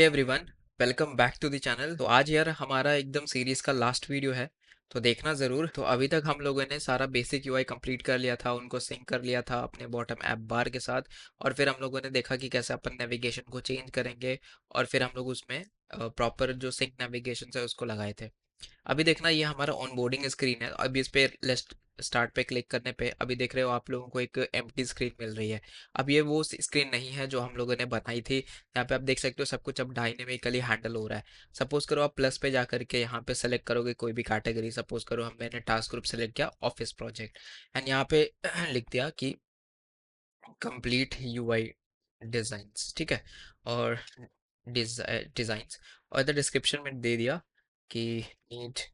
Everyone, welcome back to the channel. तो आज यार हमारा एकदम सीरीज का लास्ट वीडियो है, तो देखना ज़रूर। तो अभी तक हम लोगों ने सारा बेसिक यूआई कंप्लीट कर लिया था, उनको सिंक कर लिया था अपने बॉटम ऐप बार के साथ। और फिर हम लोगों ने देखा कि कैसे अपन नेविगेशन को चेंज करेंगे, और फिर हम लोग उसमें प्रॉपर जो सिंक नेविगेशन है उसको लगाए थे। अभी देखना, ये हमारा ऑनबोर्डिंग स्क्रीन है। अभी इस पे लेस्ट स्टार्ट पे क्लिक करने पे अभी देख रहे हो आप लोगों को एक एम्प्टी स्क्रीन मिल रही है। अब ये वो स्क्रीन नहीं है जो हम लोगों ने बनाई थी। यहाँ पे आप देख सकते हो सब कुछ अब डायनेमिकली हैंडल हो रहा है। सपोज करो आप प्लस पे जा करके यहाँ पे सेलेक्ट करोगे कोई भी कैटेगरी। सपोज करो हम मैंने टास्क ग्रुप सेलेक्ट किया ऑफिस प्रोजेक्ट, एंड यहाँ पे लिख दिया कि कंप्लीट यूआई डिजाइंस, ठीक है। और डिजाइंस, और द डिस्क्रिप्शन में दे दिया कि नीड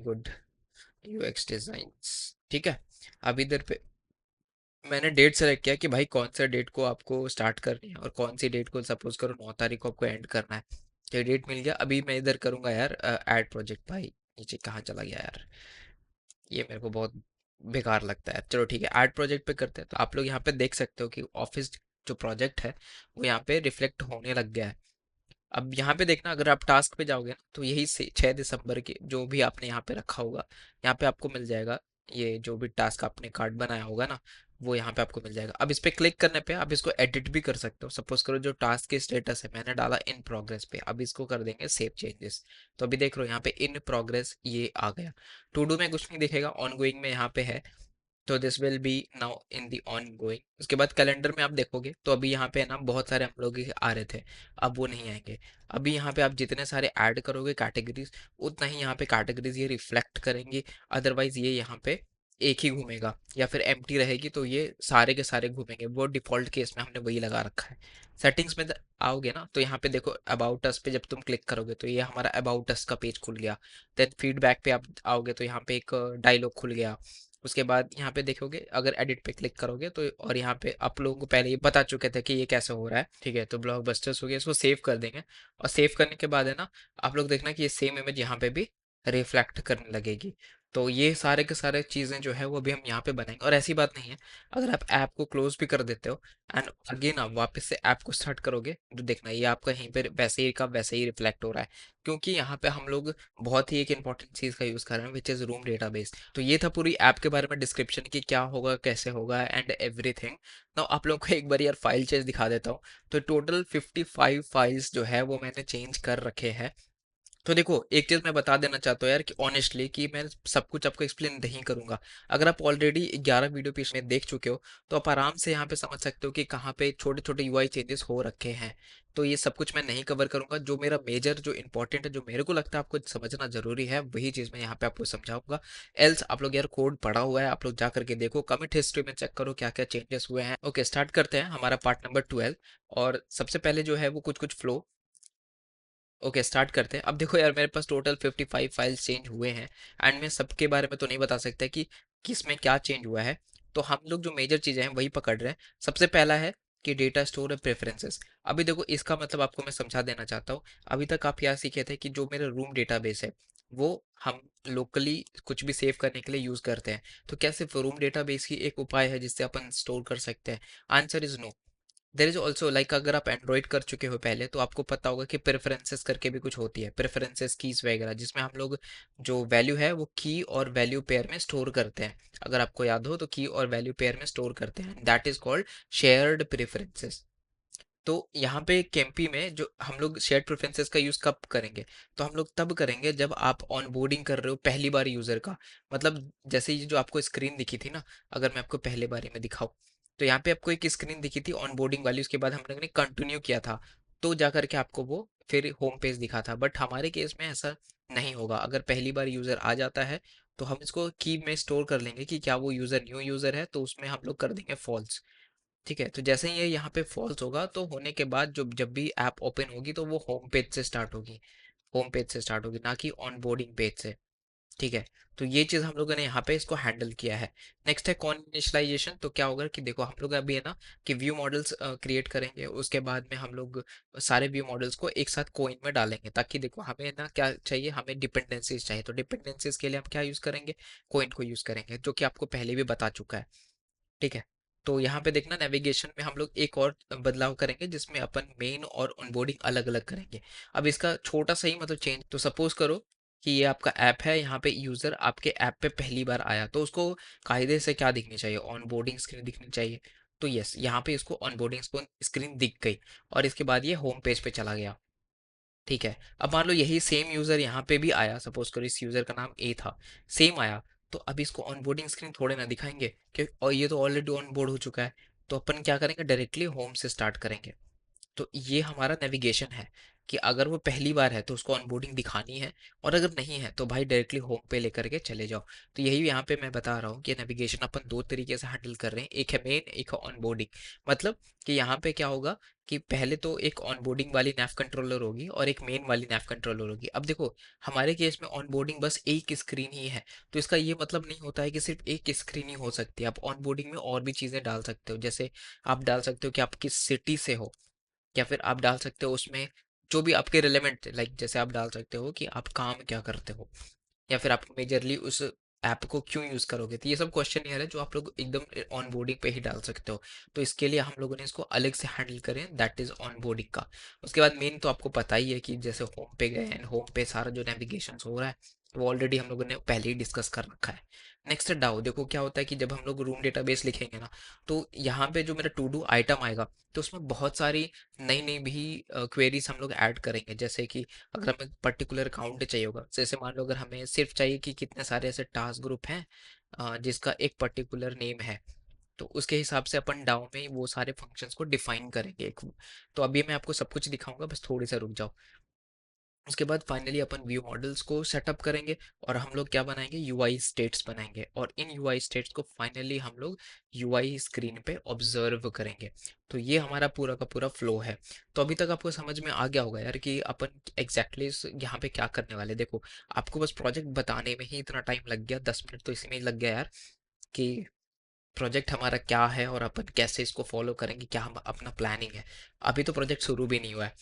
गुड यूएक्स डिजाइंस, ठीक है। अब इधर पे मैंने डेट सेलेक्ट किया कि भाई कौन सा डेट को आपको स्टार्ट करनी है और कौन सी डेट को, सपोज करो 9 तारीख को आपको एंड करना है। तो डेट मिल गया। अभी मैं इधर करूंगा यार ऐड प्रोजेक्ट। भाई नीचे कहाँ चला गया यार, ये मेरे को बहुत बेकार लगता है। चलो ठीक है, ऐड प्रोजेक्ट पे करते हैं। तो आप लोग यहाँ पे देख सकते हो कि ऑफिस जो प्रोजेक्ट है वो यहाँ पे रिफ्लेक्ट होने लग गया है। अब यहाँ पे देखना, अगर आप टास्क पे जाओगे ना तो यही से 6 दिसंबर के जो भी आपने यहाँ पे रखा होगा, यहाँ पे आपको मिल जाएगा। ये जो भी टास्क आपने कार्ड बनाया होगा ना, वो यहाँ पे आपको मिल जाएगा। अब इस पे क्लिक करने पे आप इसको एडिट भी कर सकते हो। सपोज करो जो टास्क की स्टेटस है मैंने डाला इन प्रोग्रेस पे, अब इसको कर देंगे सेव चेंजेस। तो अभी देख रहे हो यहाँ पे इन प्रोग्रेस ये आ गया। टू डू में कुछ नहीं दिखेगा, ऑन गोइंग में यहाँ पे है। तो this will be now in the on going. उसके बाद कैलेंडर में आप देखोगे तो अभी यहाँ पे है ना बहुत सारे हम लोग के आ रहे थे, अब वो नहीं आएंगे। अभी यहाँ पे आप जितने सारे ऐड करोगे कैटेगरीज, उतना ही यहाँ पे कैटेगरीज ये रिफ्लेक्ट करेंगी। अदरवाइज ये यहाँ पे एक ही घूमेगा, या फिर एम्प्टी रहेगी तो ये सारे के सारे घूमेंगे। वो डिफॉल्ट केस में हमने वही लगा रखा है। सेटिंग्स में आओगे ना तो यहाँ पे देखो अबाउट अस पे जब तुम क्लिक करोगे तो ये हमारा अबाउट अस का पेज खुल गया। देन फीडबैक पे आप आओगे तो यहाँ पे एक डायलॉग खुल गया। उसके बाद यहाँ पे देखोगे अगर एडिट पे क्लिक करोगे तो, और यहाँ पे आप लोगों को पहले ही बता चुके थे कि ये कैसे हो रहा है, ठीक है। तो ब्लॉकबस्टर्स हो गया, इसको सेव कर देंगे। और सेव करने के बाद है ना, आप लोग देखना कि ये सेम इमेज यहाँ पे भी रिफ्लेक्ट करने लगेगी। तो ये सारे के सारे चीज़ें जो है वो भी हम यहाँ पे बनाएंगे। और ऐसी बात नहीं है, अगर आप ऐप को क्लोज भी कर देते हो एंड अगेन आप वापस से ऐप को स्टार्ट करोगे तो देखना ये आपका यहीं पर वैसे ही का वैसे ही रिफ्लेक्ट हो रहा है। क्योंकि यहाँ पे हम लोग बहुत ही एक इंपॉर्टेंट चीज़ का यूज़ कर रहे हैं विच इज़ रूम डेटाबेस। तो ये था पूरी ऐप के बारे में डिस्क्रिप्शन कि क्या होगा कैसे होगा एंड एवरीथिंग। नाउ आप लोगों को एक बार यार फाइल चेंज दिखा देता हूँ। तो टोटल 55 फाइल्स जो है वो मैंने चेंज कर रखे हैं। तो देखो एक चीज मैं बता देना चाहता हूँ यार कि ऑनेस्टली कि मैं सब कुछ आपको एक्सप्लेन नहीं करूंगा। अगर आप ऑलरेडी 11 वीडियो पीस में देख चुके हो तो आप आराम से यहाँ पे समझ सकते हो कि कहाँ पे छोटे छोटे यूआई चेंजेस हो रखे हैं। तो ये सब कुछ मैं नहीं कवर करूंगा। जो मेरा मेजर जो इंपॉर्टेंट है, जो मेरे को लगता है आपको समझना जरूरी है, वही चीज मैं यहाँ पे आपको समझाऊंगा। एल्स आप लोग यार कोड पढ़ा हुआ है, आप लोग जा करके देखो, कमिट हिस्ट्री में चेक करो क्या क्या चेंजेस हुए हैं। ओके, स्टार्ट करते हैं हमारा पार्ट नंबर 12। और सबसे पहले जो है वो कुछ कुछ फ्लो। ओके, स्टार्ट करते हैं। अब देखो यार मेरे पास टोटल 55 फाइल्स चेंज हुए हैं, एंड मैं सबके बारे में तो नहीं बता सकता कि किस में क्या चेंज हुआ है। तो हम लोग जो मेजर चीज़ें हैं वही पकड़ रहे हैं। सबसे पहला है कि डेटा स्टोर है प्रेफरेंसेस। अभी देखो इसका मतलब आपको मैं समझा देना चाहता हूँ। अभी तक आप क्या सीखे थे कि जो मेरा रूम डेटाबेस है वो हम लोकली कुछ भी सेव करने के लिए यूज़ करते हैं। तो क्या सिर्फ रूम डेटाबेस ही एक उपाय है जिससे अपन स्टोर कर सकते हैं? Answer is no. There is also like, अगर आप एंड्रॉइड कर चुके हो पहले तो आपको पता होगा कि प्रेफरेंसेस करके भी कुछ होती है, प्रेफरेंसेस कीज वगैरह, जिसमें हम लोग जो वैल्यू है वो की और वैल्यू पेयर में स्टोर करते हैं। अगर आपको याद हो तो की और वैल्यू पेयर में स्टोर करते हैं, that is called shared preferences. तो यहाँ पे केम्पी में जो हम लोग शेयर्ड प्रेफरेंसेस का यूज कब करेंगे, तो हम लोग तब करेंगे जब आप ऑनबोर्डिंग कर रहे हो पहली बार यूजर का। मतलब जैसे ये जो आपको स्क्रीन दिखी थी ना, अगर मैं आपको पहले बारे में दिखाऊं, तो यहाँ पे आपको एक स्क्रीन दिखी थी ऑनबोर्डिंग वाली, उसके बाद हम लोग ने कंटिन्यू किया था, तो जा करके आपको वो फिर होम पेज दिखा था। बट हमारे केस में ऐसा नहीं होगा। अगर पहली बार यूजर आ जाता है तो हम इसको की में स्टोर कर लेंगे कि क्या वो यूजर न्यू यूजर है, तो उसमें हम लोग कर देंगे फॉल्स। ठीक है, तो जैसे ही ये यहाँ पे फॉल्स होगा तो होने के बाद जो जब भी ऐप ओपन होगी तो वो होम पेज से स्टार्ट होगी। होम पेज से स्टार्ट होगी, ना कि ऑनबोर्डिंग पेज से। ठीक है, तो ये चीज़ हम लोगों ने यहाँ पे इसको हैंडल किया है। नेक्स्ट है कॉन इनिशियलाइजेशन। तो क्या होगा कि देखो हम लोग अभी है ना कि व्यू मॉडल्स क्रिएट करेंगे, उसके बाद में हम लोग सारे व्यू मॉडल्स को एक साथ कोइन में डालेंगे, ताकि देखो हमें ना क्या चाहिए, हमें डिपेंडेंसीज चाहिए। तो डिपेंडेंसीज के लिए हम क्या यूज़ करेंगे, कोइन को यूज़ करेंगे, जो कि आपको पहले भी बता चुका है। ठीक है, तो यहाँ पे देखना नेविगेशन में हम लोग एक और बदलाव करेंगे जिसमें अपन मेन और ऑनबोर्डिंग अलग अलग करेंगे। अब इसका छोटा सा ही मतलब चेंज, तो सपोज करो कि ये आपका ऐप है, यहाँ पे यूजर आपके ऐप पे पहली बार आया तो उसको कायदे से क्या दिखनी चाहिए, ऑनबोर्डिंग स्क्रीन दिखनी चाहिए। तो यस, यहाँ पे इसको ऑनबोर्डिंग स्क्रीन दिख गई और इसके बाद ये होम पेज पे चला गया। ठीक है, अब मान लो यही सेम यूजर यहाँ पे भी आया, सपोज करो इस यूजर का नाम ए था, सेम आया, तो अब इसको ऑनबोर्डिंग स्क्रीन थोड़े ना दिखाएंगे क्योंकि और ये तो ऑलरेडी ऑनबोर्ड हो चुका है। तो अपन क्या करेंगे, डायरेक्टली होम से स्टार्ट करेंगे। तो ये हमारा नेविगेशन है कि अगर वो पहली बार है तो उसको ऑनबोर्डिंग दिखानी है, और अगर नहीं है तो भाई डायरेक्टली होम पे लेकर के चले जाओ। तो यही यहाँ पे मैं बता रहा हूँ कि नेविगेशन अपन दो तरीके से हैंडल कर रहे हैं, एक है मेन, एक है ऑनबोर्डिंग। मतलब कि यहाँ पे क्या होगा कि पहले तो एक ऑनबोर्डिंग वाली नैव कंट्रोलर होगी और एक मेन वाली नैव कंट्रोलर होगी। अब देखो हमारे केस में ऑनबोर्डिंग बस एक स्क्रीन ही है, तो इसका ये मतलब नहीं होता है कि सिर्फ एक स्क्रीन ही हो सकती है। आप ऑनबोर्डिंग में और भी चीज़ें डाल सकते हो, जैसे आप डाल सकते हो कि आप किस सिटी से हो, या फिर आप डाल सकते हो उसमें जो भी आपके रिलेवेंट, लाइक जैसे आप डाल सकते हो कि आप काम क्या करते हो, या फिर आप मेजरली उस ऐप को क्यों यूज करोगे। तो ये सब क्वेश्चन यार है जो आप लोग एकदम ऑन बोर्डिंग पे ही डाल सकते हो। तो इसके लिए हम लोगों ने इसको अलग से हैंडल करें, दैट इज ऑन बोर्डिंग का। उसके बाद मेन तो आपको पता ही है कि जैसे होम पे गए एंड होम पे सारा जो नेविगेशन हो रहा है वो ऑलरेडी हम लोगों ने पहले ही डिस्कस कर रखा है। नेक्स्ट डाउ, देखो क्या होता है कि जब हम लोग रूम डेटाबेस लिखेंगे ना, तो यहाँ पे जो मेरा टू डू आइटम आएगा तो उसमें बहुत सारी नई नई भी क्वेरीज हम लोग ऐड करेंगे। जैसे कि अगर हमें पर्टिकुलर काउंट चाहिए होगा, जैसे मान लो अगर हमें सिर्फ चाहिए कि कितने सारे ऐसे टास्क ग्रुप हैं जिसका एक पर्टिकुलर नेम है, तो उसके हिसाब से अपन डाउ में वो सारे फंक्शंस को डिफाइन करेंगे एक। तो अभी मैं आपको सब कुछ दिखाऊंगा, बस थोड़ी सा रुक जाओ। उसके बाद फाइनली अपन व्यू मॉडल्स को सेटअप करेंगे और हम लोग क्या बनाएंगे, यूआई स्टेट्स बनाएंगे, और इन यूआई स्टेट्स को फाइनली हम लोग यूआई स्क्रीन पे ऑब्जर्व करेंगे। तो ये हमारा पूरा का पूरा फ्लो है। तो अभी तक आपको समझ में आ गया होगा यार कि अपन एग्जैक्टली यहाँ पे क्या करने वाले। देखो आपको बस प्रोजेक्ट बताने में ही इतना टाइम लग गया, 10 मिनट तो इसी में ही लग गया यार, कि प्रोजेक्ट हमारा क्या है और अपन कैसे इसको फॉलो करेंगे, क्या हम अपना प्लानिंग है। अभी तो प्रोजेक्ट शुरू भी नहीं हुआ है।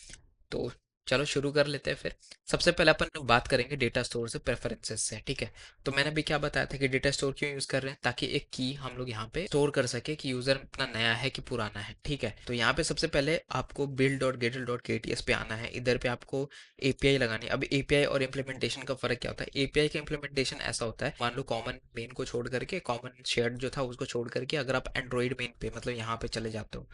तो चलो शुरू कर लेते हैं फिर। सबसे पहले अपन बात करेंगे डेटा स्टोर से प्रेफरेंसेस से, ठीक है। तो मैंने भी क्या बताया था कि डेटा स्टोर क्यों यूज कर रहे हैं, ताकि एक की हम लोग यहाँ पे स्टोर कर सके कि यूजर अपना नया है कि पुराना है, ठीक है। तो यहाँ पे सबसे पहले आपको build.getl.kts पे आना है, इधर पे आपको एपीआई लगानी है। अब एपीआई और इम्प्लीमेंटेशन का फर्क क्या होता है, एपीआई का इम्प्लीमेंटेशन ऐसा होता है, मान लो कॉमन मेन को छोड़ करके, कॉमन शेयर्ड जो था उसको छोड़ करके अगर आप एंड्रॉइड मेन पे मतलब यहाँ पे चले जाते हो,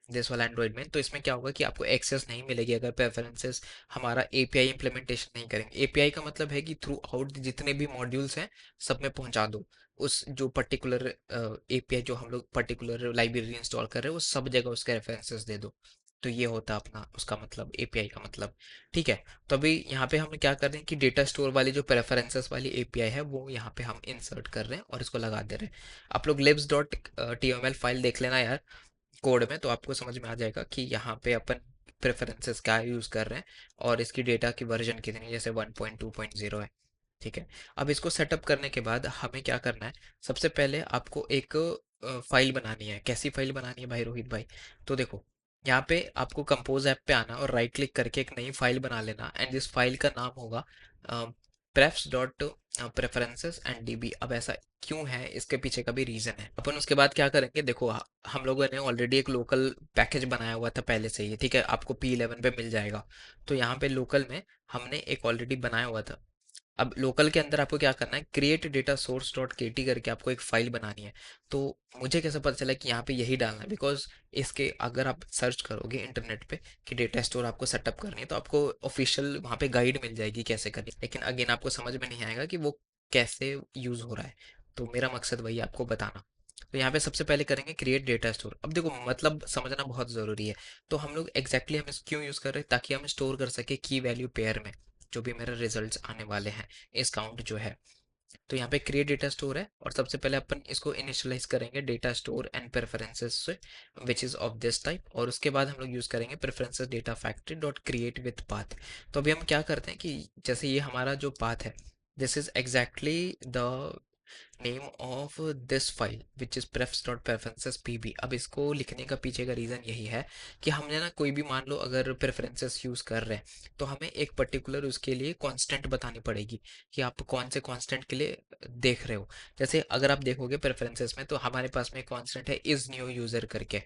दिस वाला एंड्रॉइड में, तो इसमें क्या होगा कि आपको एक्सेस नहीं मिलेगी अगर प्रेफरेंसेस हमारा एपीआई इंप्लीमेंटेशन नहीं करेंगे। एपीआई का मतलब है कि थ्रू आउट जितने भी मॉड्यूल्स हैं सब में पहुंचा दो उस जो पर्टिकुलर एपीआई, जो हम लोग पर्टिकुलर लाइब्रेरी इंस्टॉल कर रहे हैं वो सब जगह उसके रेफरेंसेस दे दो। तो ये होता है अपना उसका मतलब, एपीआई का मतलब, ठीक है। तो अभी यहाँ पे हम क्या कर रहे हैं कि डेटा स्टोर वाली जो प्रेफरेंसेस वाली एपीआई है वो यहाँ पे हम इंसर्ट कर रहे हैं और इसको लगा दे रहे हैं। आप लोग libs.tml फाइल देख लेना यार कोड में, तो आपको समझ में आ जाएगा कि यहाँ पे अपन प्रेफरेंसेस क्या यूज़ कर रहे हैं और इसकी डेटा की वर्जन कितनी है, जैसे 1.2.0 है, ठीक है। अब इसको सेटअप करने के बाद हमें क्या करना है, सबसे पहले आपको एक फाइल बनानी है। कैसी फाइल बनानी है भाई रोहित भाई, तो देखो यहाँ पे आपको कंपोज ऐप पे आना और राइट क्लिक करके एक नई फाइल बना लेना, एंड इस फाइल का नाम होगा prefs dot preferences and dB. अब ऐसा क्यों है, इसके पीछे का भी रीज़न है। अपन उसके बाद क्या करेंगे, देखो हम लोगों ने ऑलरेडी एक लोकल पैकेज बनाया हुआ था पहले से ही, ठीक है, आपको P11 पे मिल जाएगा। तो यहाँ पे लोकल में हमने एक ऑलरेडी बनाया हुआ था। अब लोकल के अंदर आपको क्या करना है, क्रिएट डेटा सोर्स डॉट के टी करके आपको एक फाइल बनानी है। तो मुझे कैसे पता चला कि यहाँ पे यही डालना है, बिकॉज इसके अगर आप सर्च करोगे इंटरनेट पे कि डेटा स्टोर आपको सेटअप करनी है तो आपको ऑफिशियल वहाँ पे गाइड मिल जाएगी कैसे करनी है, लेकिन अगेन आपको समझ में नहीं आएगा कि वो कैसे यूज़ हो रहा है। तो मेरा मकसद वही आपको बताना। तो यहाँ पे सबसे पहले करेंगे क्रिएट डेटा स्टोर। अब देखो मतलब समझना बहुत ज़रूरी है। तो हम लोग एग्जैक्टली हम क्यों यूज़ कर रहे हैं, ताकि हम स्टोर कर सके की वैल्यू पेयर में जो भी मेरे रिजल्ट्स आने वाले हैं, इस काउंट जो है। तो यहाँ पे क्रिएट डेटा स्टोर है और सबसे पहले अपन इसको इनिशियलाइज करेंगे डेटा स्टोर एंड प्रेफरेंसेस से, विच इज ऑफ दिस टाइप। और उसके बाद हम लोग यूज करेंगे preferences data factory dot create with path. तो अभी हम क्या करते हैं कि जैसे ये हमारा जो पाथ है, this is exactly the name of this file which is prefs dot preferences PB. अब इसको लिखने का पीछे का रीज़न यही है कि हमने ना कोई भी मान लो अगर प्रेफरेंसेस यूज़ कर रहे हैं तो हमें एक पर्टिकुलर उसके लिए कांस्टेंट बतानी पड़ेगी कि आप कौन से कांस्टेंट के लिए देख रहे हो। जैसे अगर आप देखोगे प्रेफरेंसेस में तो हमारे पास में कांस्टेंट है इज़ न्यू यूज़र करके।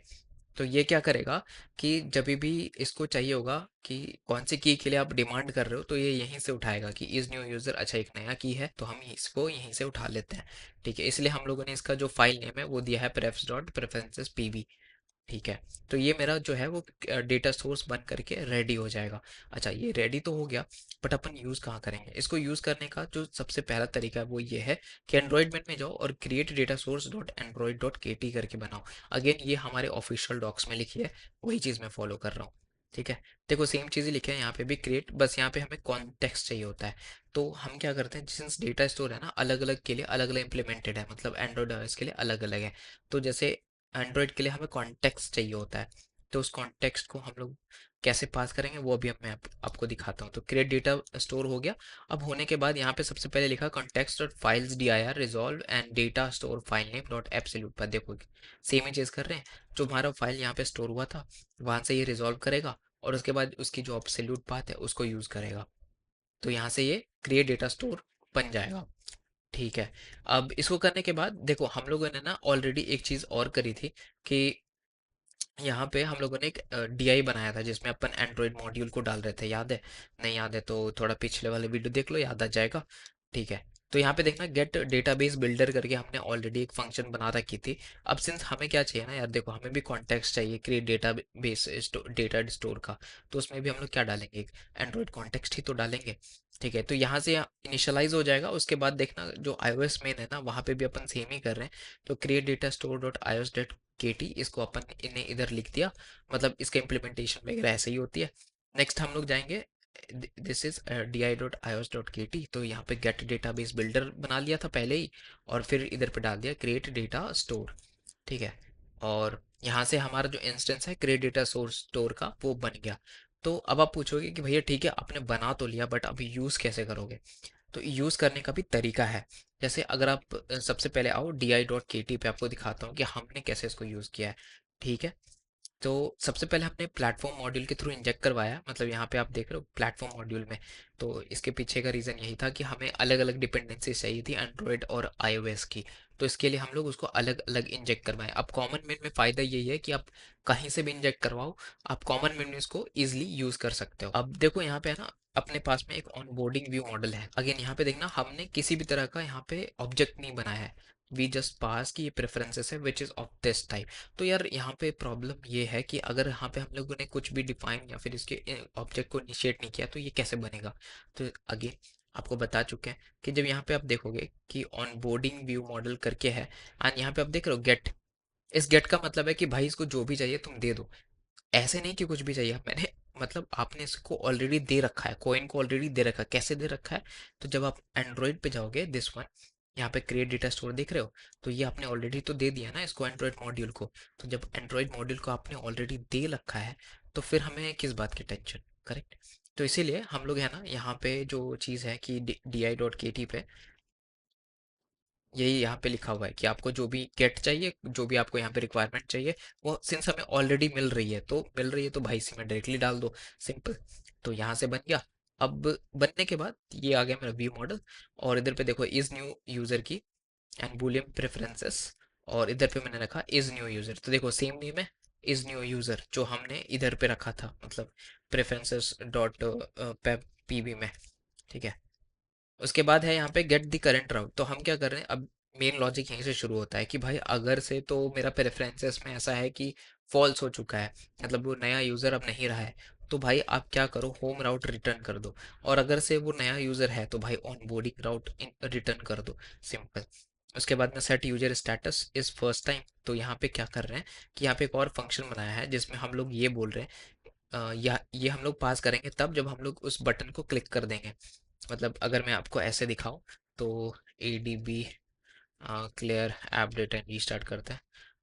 तो ये क्या करेगा कि जब भी इसको चाहिए होगा कि कौन सी की के लिए आप डिमांड कर रहे हो तो ये यहीं से उठाएगा कि इज़ न्यू यूज़र, अच्छा एक नया की है तो हम इसको यहीं से उठा लेते हैं। ठीक है, इसलिए हम लोगों ने इसका जो फाइल नेम है वो दिया है prefs डॉट प्रेफरेंसेस पीवी। ठीक है, तो ये मेरा जो है वो डेटा सोर्स बन करके रेडी हो जाएगा। अच्छा ये रेडी तो हो गया, बट अपन यूज़ कहाँ करेंगे इसको? यूज़ करने का जो सबसे पहला तरीका है वो ये है कि एंड्रॉयड में जाओ और create data source dot Android dot के टी करके बनाओ। अगेन ये हमारे ऑफिशियल डॉक्स में लिखी है, वही चीज़ मैं फॉलो कर रहा हूँ। ठीक है, देखो सेम चीज़ ही लिखे हैं यहाँ पे भी क्रिएट, बस यहाँ पे हमें कॉन्टेक्स्ट चाहिए होता है। तो हम क्या करते हैं, सिंस डेटा स्टोर है ना अलग अलग के लिए अलग अलग इंप्लीमेंटेड है, मतलब एंड्रॉयड ओएस के लिए अलग अलग है। तो जैसे एंड्रॉयड के लिए हमें कॉन्टेक्स्ट चाहिए होता है, तो उस कॉन्टेक्स्ट को हम लोग कैसे पास करेंगे वो अभी अब मैं आपको दिखाता हूँ। तो क्रिएट डेटा स्टोर हो गया। अब होने के बाद यहाँ पे सबसे पहले लिखा context dot files D I R resolve and data store file name dot absolute पर। देखो सेम ही चीज़ कर रहे हैं, जो हमारा फाइल यहाँ पे स्टोर हुआ था वहाँ से ये रिजॉल्व करेगा और उसके बाद उसकी जो एब्सोल्यूट पाथ है उसको यूज़ करेगा। तो यहाँ से ये क्रिएट डेटा स्टोर बन जाएगा। ठीक है, अब इसको करने के बाद देखो हम लोगों ने ना ऑलरेडी एक चीज़ और करी थी कि यहाँ पे हम लोगों ने एक डीआई बनाया था जिसमें अपन एंड्रॉयड मॉड्यूल को डाल रहे थे, याद है? नहीं याद है तो थोड़ा पिछले वाले वीडियो देख लो, याद आ जाएगा। ठीक है, तो यहाँ पे देखना गेट डेटाबेस बिल्डर करके हमने ऑलरेडी एक फंक्शन बना रखी थी। अब सिंस हमें क्या चाहिए ना यार, देखो हमें भी कॉन्टेक्स्ट चाहिए क्रिएट डेटाबेस डेटा स्टोर का, तो उसमें भी हम लोग क्या डालेंगे, एक एंड्रॉयड कॉन्टेक्स्ट ही तो डालेंगे। ठीक है, तो यहाँ से इनिशियलाइज हो जाएगा। उसके बाद देखना जो iOS मेन है ना वहाँ पे भी अपन सेम ही कर रहे हैं। तो create data store dot ios dot KT इसको अपन इन्हें इधर लिख दिया, मतलब इसका इम्प्लीमेंटेशन वगैरह ऐसे ही होती है। नेक्स्ट हम लोग जाएंगे, this is D I dot I dot के टी, तो यहाँ पे गेट डेटाबेस बिल्डर बना लिया था पहले ही, और फिर इधर पे डाल दिया क्रिएट डेटा स्टोर। ठीक है, और यहाँ से हमारा जो इंस्टेंस है क्रिएट डेटा सोर्स स्टोर का वो बन गया। तो अब आप पूछोगे कि भैया ठीक है आपने बना तो लिया बट अभी यूज़ कैसे करोगे? तो यूज़ करने का भी तरीका है। जैसे अगर आप सबसे पहले आओ डी आई डॉट के टी पे, आपको दिखाता हूँ कि हमने कैसे इसको यूज़ किया है। ठीक है, तो सबसे पहले हमने प्लेटफॉर्म मॉड्यूल के थ्रू इंजेक्ट करवाया, मतलब यहाँ पे आप देख रहे हो प्लेटफॉर्म मॉड्यूल में। तो इसके पीछे का रीज़न यही था कि हमें अलग अलग डिपेंडेंसी चाहिए थी एंड्रॉयड और iOS की, तो इसके लिए हम लोग उसको अलग अलग इंजेक्ट करवाएं। अब कॉमन मेन में फ़ायदा यही है कि आप कहीं से भी इंजेक्ट करवाओ, आप कॉमन मेन में इसको ईजिली यूज़ कर सकते हो। अब देखो यहाँ पे है ना अपने पास में एक ऑनबोर्डिंग व्यू मॉडल है। अगेन यहाँ पे देखना हमने किसी भी तरह का यहाँ पे ऑब्जेक्ट नहीं बनाया है, वी जस्ट पास की ये प्रेफरेंसेस है which is of this type. तो यार यहाँ पे प्रॉब्लम ये है कि अगर यहाँ पे हम लोगों ने कुछ भी डिफाइन या फिर इसके ऑब्जेक्ट को इनिशिएट नहीं किया तो ये कैसे बनेगा? तो अगेन आपको बता चुके हैं कि जब यहाँ पे आप देखोगे कि ऑनबोर्डिंग व्यू मॉडल करके है एंड यहाँ पे आप देख रहे हो गेट, इस गेट का मतलब है कि भाई इसको जो भी चाहिए तुम दे दो। ऐसे नहीं कि कुछ भी चाहिए, मैंने मतलब आपने इसको ऑलरेडी दे रखा है, कोइन को ऑलरेडी दे रखा है। कैसे दे रखा है? तो जब आप एंड्रॉइड पे जाओगे दिस वन, यहाँ पे क्रिएट डेटा स्टोर देख रहे हो, तो ये आपने ऑलरेडी तो दे दिया ना इसको एंड्रॉइड मॉड्यूल को। तो जब एंड्रॉइड मॉड्यूल को आपने ऑलरेडी दे रखा है तो फिर हमें किस बात की टेंशन? करेक्ट। तो इसीलिए हम लोग है ना यहाँ पे जो चीज़ है कि डी आई डॉट के टी पे यही यहाँ पे लिखा हुआ है कि आपको जो भी गेट चाहिए, जो भी आपको यहाँ पे रिक्वायरमेंट चाहिए, वो सिंस हमें ऑलरेडी मिल रही है तो भाई इसी में डायरेक्टली डाल दो, सिंपल। तो यहाँ से बन गया। अब बनने के बाद ये आ गया मेरा व्यू मॉडल, और इधर पे देखो is new user key and Boolean preferences, और इधर पे मैंने रखा इज न्यू यूजर। तो देखो सेम नेम है इज न्यू यूजर जो हमने इधर पे रखा था, मतलब प्रेफरेंसेस डॉट पीबी में। ठीक है, उसके बाद है यहाँ पे गेट द करंट राउट। तो हम क्या कर रहे हैं अब, मेन लॉजिक यहीं से शुरू होता है कि भाई अगर से तो मेरा प्रेफरेंसेस में ऐसा है कि फॉल्स हो चुका है, मतलब वो नया यूज़र अब नहीं रहा है, तो भाई आप क्या करो होम राउट रिटर्न कर दो। और अगर से वो नया यूज़र है तो भाई ऑन बोर्डिंग राउट रिटर्न कर दो, सिंपल। उसके बाद में set user status is first time. तो यहाँ पे क्या कर रहे हैं कि यहाँ पे एक और फंक्शन बनाया है जिसमें हम लोग ये बोल रहे हैं या ये हम लोग पास करेंगे तब जब हम लोग उस बटन को क्लिक कर देंगे। मतलब अगर मैं आपको ऐसे दिखाऊं तो A D B clear app data restart करते हैं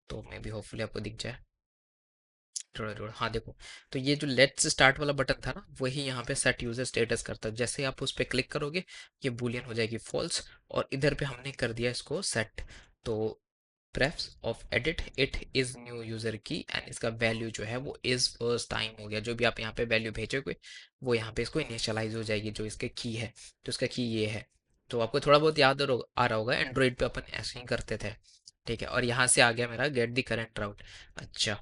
तो मे बी होपफुली आपको दिख जाए। थोड़ा थोड़ा, हाँ देखो, तो ये जो लेट्स स्टार्ट वाला बटन था ना, वही यहाँ पे सेट यूजर स्टेटस करता है। जैसे आप उस पर क्लिक करोगे ये बूलियन हो जाएगी फॉल्स, और इधर पे हमने कर दिया इसको सेट। तो prefs of edit it is new user key, and इसका वैल्यू जो है वो इज फर्स्ट टाइम हो गया। जो भी आप यहाँ पे वैल्यू भेजोगे वो यहाँ पे इसको इनिशियलाइज हो जाएगी, जो इसके की है। तो इसका की ये है। तो आपको थोड़ा बहुत याद आ रहा होगा, एंड्रॉइड पे अपन ऐसे ही करते थे। ठीक है, और यहाँ से आ गया मेरा गेट द करंट राउट। अच्छा,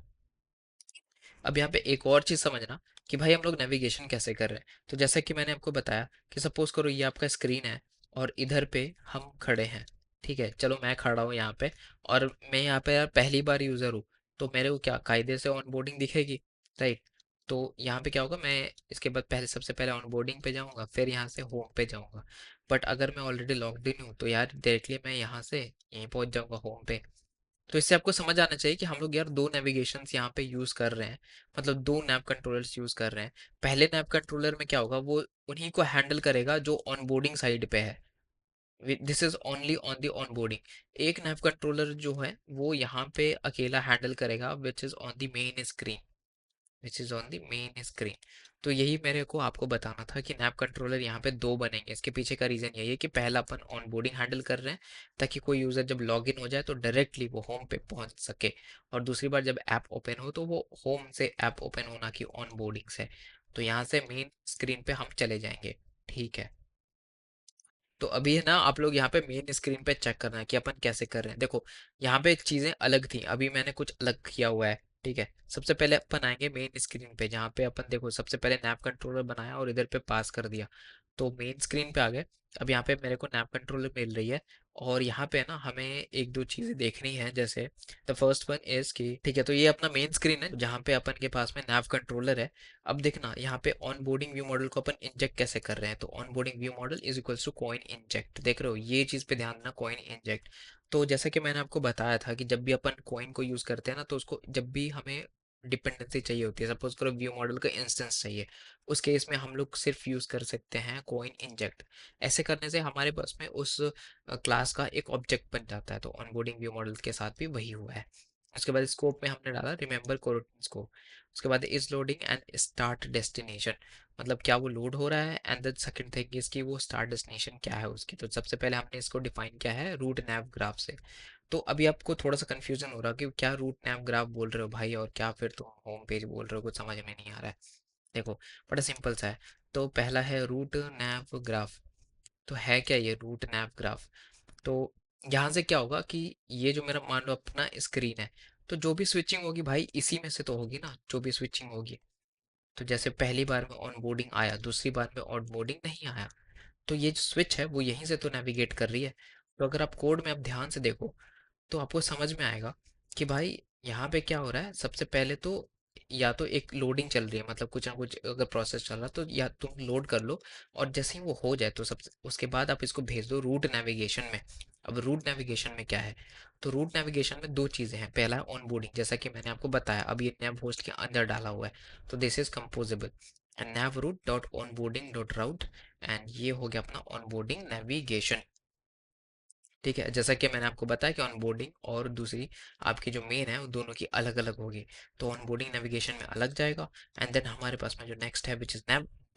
अब यहाँ पे एक और चीज़ समझना कि भाई हम लोग नेविगेशन कैसे कर रहे हैं। तो जैसा कि मैंने आपको बताया कि सपोज करो ये आपका स्क्रीन है और इधर पे हम खड़े हैं। ठीक है, चलो मैं खड़ा हूँ यहाँ पे, और मैं यहाँ पे यार पहली बार यूज़र हूँ, तो मेरे को क्या कायदे से ऑनबोर्डिंग दिखेगी, राइट। तो यहाँ पे क्या होगा, मैं इसके बाद पहले सबसे पहले ऑनबोर्डिंग पे जाऊँगा, फिर यहाँ से होम पे जाऊँगा। बट अगर मैं ऑलरेडी लॉग्ड इन हूँ तो यार डायरेक्टली मैं यहाँ से यहीं पहुँच जाऊँगा होम पे। तो इससे आपको समझ आना चाहिए कि हम लोग यार दो नेविगेशंस यहाँ पे यूज कर रहे हैं, मतलब दो नैव कंट्रोलर्स यूज कर रहे हैं। पहले नैव कंट्रोलर में क्या होगा, वो उन्हीं को हैंडल करेगा जो ऑनबोर्डिंग साइड पे है। This is only on the onboarding. एक नैव कंट्रोलर जो है वो यहाँ पे अकेला हैंडल करेगा which is on the main screen, which is on the main screen. तो यही मेरे को आपको बताना था कि नैप कंट्रोलर यहाँ पे दो बनेंगे। इसके पीछे का रीज़न यही है कि पहला अपन ऑनबोर्डिंग हैंडल कर रहे हैं, ताकि कोई यूज़र जब लॉग इन हो जाए तो डायरेक्टली वो होम पे पहुंच सके, और दूसरी बार जब ऐप ओपन हो तो वो होम से ऐप ओपन होना की ऑनबोर्डिंग से। तो यहाँ से मेन स्क्रीन पे हम चले जाएंगे। ठीक है, तो अभी है ना, आप लोग यहाँ पे मेन स्क्रीन पे चेक करना है कि अपन कैसे कर रहे हैं। देखो यहाँ पे चीज़ें अलग थी, अभी मैंने कुछ अलग किया हुआ है। ठीक है, सबसे पहले अपन आएंगे मेन स्क्रीन पे, जहाँ पे अपन देखो सबसे पहले नैप कंट्रोलर बनाया और इधर पे पास कर दिया, तो मेन स्क्रीन पे आ गए। अब यहाँ पे मेरे को नैप कंट्रोलर मिल रही है, और यहाँ पे ना हमें एक दो चीज़ें देखनी है। जैसे द फर्स्ट वन इज कि ठीक है, तो ये अपना मेन स्क्रीन है जहाँ पे अपन के पास में नैप कंट्रोलर है। अब देखना यहाँ पे ऑन बोर्डिंग व्यू मॉडल को अपन इंजेक्ट कैसे कर रहे हैं। तो onboarding view model is equals to Koin inject, देख रहे हो ये चीज़ पे ध्यान देना, कॉइन इंजेक्ट। तो जैसा कि मैंने आपको बताया था कि जब भी अपन कॉइन को यूज़ करते हैं ना, तो उसको जब भी हमें डिपेंडेंसी चाहिए होती है, सपोज करो व्यू मॉडल का इंस्टेंस चाहिए, उस केस में हम लोग सिर्फ यूज़ कर सकते हैं कॉइन इंजेक्ट। ऐसे करने से हमारे पास में उस क्लास का एक ऑब्जेक्ट बन जाता है। तो ऑनबोर्डिंग व्यू मॉडल के साथ भी वही हुआ है। उसके बाद स्कोप में हमने डाला रिमेंबर कोरोटन स्कोप। उसके बाद is loading and start destination, मतलब क्या वो लोड हो रहा है, एंड द सेकंड थिंग इसकी वो स्टार्ट डेस्टिनेशन क्या है उसकी। तो सबसे पहले हमने इसको डिफाइन किया है रूट नैव ग्राफ से। तो अभी आपको थोड़ा सा कंफ्यूजन हो रहा है कि क्या रूट नैव ग्राफ बोल रहे हो भाई, और क्या फिर तुम होम पेज बोल रहे हो, कुछ समझ में नहीं आ रहा है। देखो बड़ा सिंपल सा है। तो पहला है रूट नैव ग्राफ। तो है क्या ये रूट नैव ग्राफ। तो यहाँ से क्या होगा कि ये जो मेरा मान लो अपना स्क्रीन है, तो जो भी स्विचिंग होगी भाई इसी में से तो होगी ना, जो भी स्विचिंग होगी। तो जैसे पहली बार में ऑनबोर्डिंग आया, दूसरी बार में ऑनबोर्डिंग नहीं आया, तो ये जो स्विच है वो यहीं से तो नेविगेट कर रही है। तो अगर आप कोड में आप ध्यान से देखो तो आपको समझ में आएगा कि भाई यहाँ पे क्या हो रहा है। सबसे पहले तो या तो एक लोडिंग चल रही है, मतलब कुछ ना कुछ अगर प्रोसेस चल रहा है तो या तुम लोड कर लो, और जैसे ही वो हो जाए तो सबसे उसके बाद आप इसको भेज दो रूट नेविगेशन में। अब रूट नेविगेशन में क्या है, तो रूट नेविगेशन में दो चीज़ें हैं। पहला है ऑनबोर्डिंग, जैसा कि मैंने आपको बताया, अब ये नैव होस्ट के अंदर डाला हुआ है, तो this is composable and nav root dot onboarding dot route, and ये हो गया अपना onboarding नेविगेशन। ठीक है, जैसा कि मैंने आपको बताया कि ऑनबोर्डिंग और दूसरी आपकी जो मेन है वो दोनों की अलग अलग होगी। तो ऑनबोर्डिंग नेविगेशन में अलग जाएगा, एंड देन हमारे पास में जो नेक्स्ट है विच इज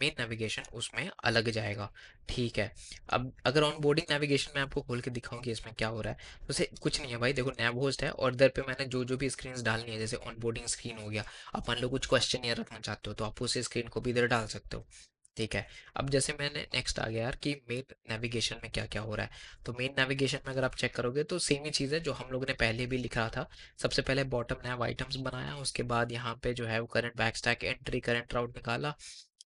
मेन नेविगेशन, उसमें अलग जाएगा। ठीक है, अब अगर ऑनबोर्डिंग नेविगेशन में आपको खोल के दिखाऊं कि इसमें क्या हो रहा है, तो उसे कुछ नहीं है भाई। देखो नैव होस्ट है और इधर पे मैंने जो जो भी स्क्रीन डालनी है, जैसे ऑनबोर्डिंग स्क्रीन हो गया, आप मान लो कुछ क्वेश्चन ये रखना चाहते हो तो आप उस स्क्रीन को भी इधर डाल सकते हो। ठीक है, अब जैसे मैंने नेक्स्ट आ गया यार कि मेन नेविगेशन में क्या क्या हो रहा है। तो मेन नेविगेशन में अगर आप चेक करोगे तो सेम ही चीज़ है जो हम लोगों ने पहले भी लिखा था। सबसे पहले बॉटम नैव आइटम्स बनाया, उसके बाद यहाँ पे जो है वो करंट बैकस्टैक एंट्री करंट राउट निकाला,